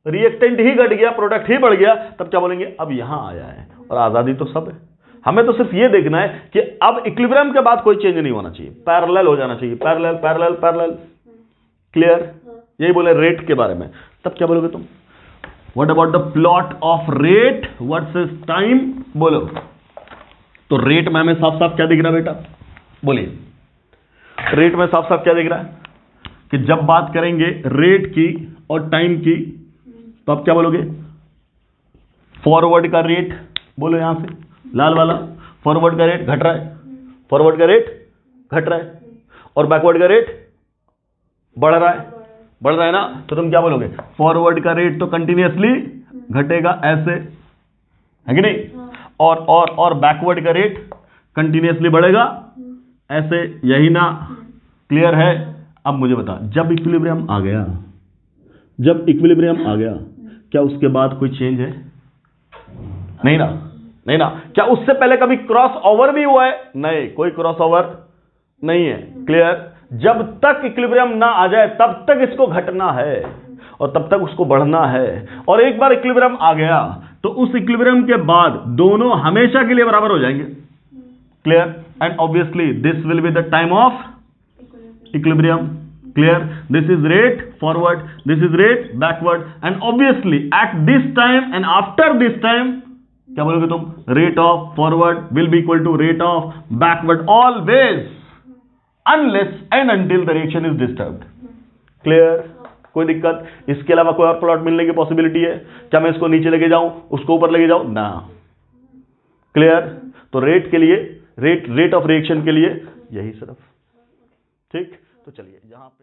रिएक्टेंट ही घट गया प्रोडक्ट ही बढ़ गया, तब क्या बोलेंगे, अब यहां आया है। और आजादी तो सब है, हमें तो सिर्फ ये देखना है कि अब इक्विलिब्रियम के बाद कोई चेंज नहीं होना चाहिए, पैरेलल हो जाना चाहिए, पैरेलल पैरेलल पैरेलल, क्लियर। यही बोले रेट के बारे में। तब क्या बोलोगे तुम, what about the plot of rate versus time, बोलो। तो रेट में हमें साफ साफ क्या दिख रहा है बेटा, बोलिए। रेट में साफ साफ क्या दिख रहा है कि जब बात करेंगे रेट की और टाइम की, तो आप क्या बोलोगे, फॉरवर्ड का रेट, बोलो यहां से लाल वाला, फॉरवर्ड का रेट घट रहा है, फॉरवर्ड का रेट घट रहा है, और बैकवर्ड का रेट बढ़ रहा है ना। तो तुम क्या बोलोगे, फॉरवर्ड का रेट तो कंटिन्यूअसली घटेगा ऐसे, है कि नहीं, और बैकवर्ड का रेट कंटिन्यूअसली बढ़ेगा ऐसे, यही ना, क्लियर है। अब मुझे बता, जब इक्विलिब्रियम आ गया, जब इक्विलिब्रियम आ गया, क्या उसके बाद कोई चेंज है, नहीं ना, नहीं ना। क्या उससे पहले कभी क्रॉस ओवर भी हुआ है, नहीं, कोई क्रॉस ओवर नहीं है, क्लियर। जब तक इक्विलिब्रियम ना आ जाए तब तक इसको घटना है और तब तक उसको बढ़ना है, और एक बार इक्विलिब्रियम आ गया तो उस इक्विलिब्रियम के बाद दोनों हमेशा के लिए बराबर हो जाएंगे, clear. And obviously this will be the time of equilibrium, clear. This is rate forward, this is rate backward, and obviously at this time and after this time क्या बोलोगे तुम, rate of forward will be equal to rate of backward always unless and until the reaction is disturbed, clear। कोई दिक्कत। इसके अलावा कोई और plot मिलने की पॉसिबिलिटी है क्या, मैं इसको नीचे लेके जाऊं उसको ऊपर लेके जाऊं ना, क्लियर। तो रेट के लिए, रेट ऑफ रिएक्शन के लिए यही सिर्फ, ठीक। तो चलिए यहां पे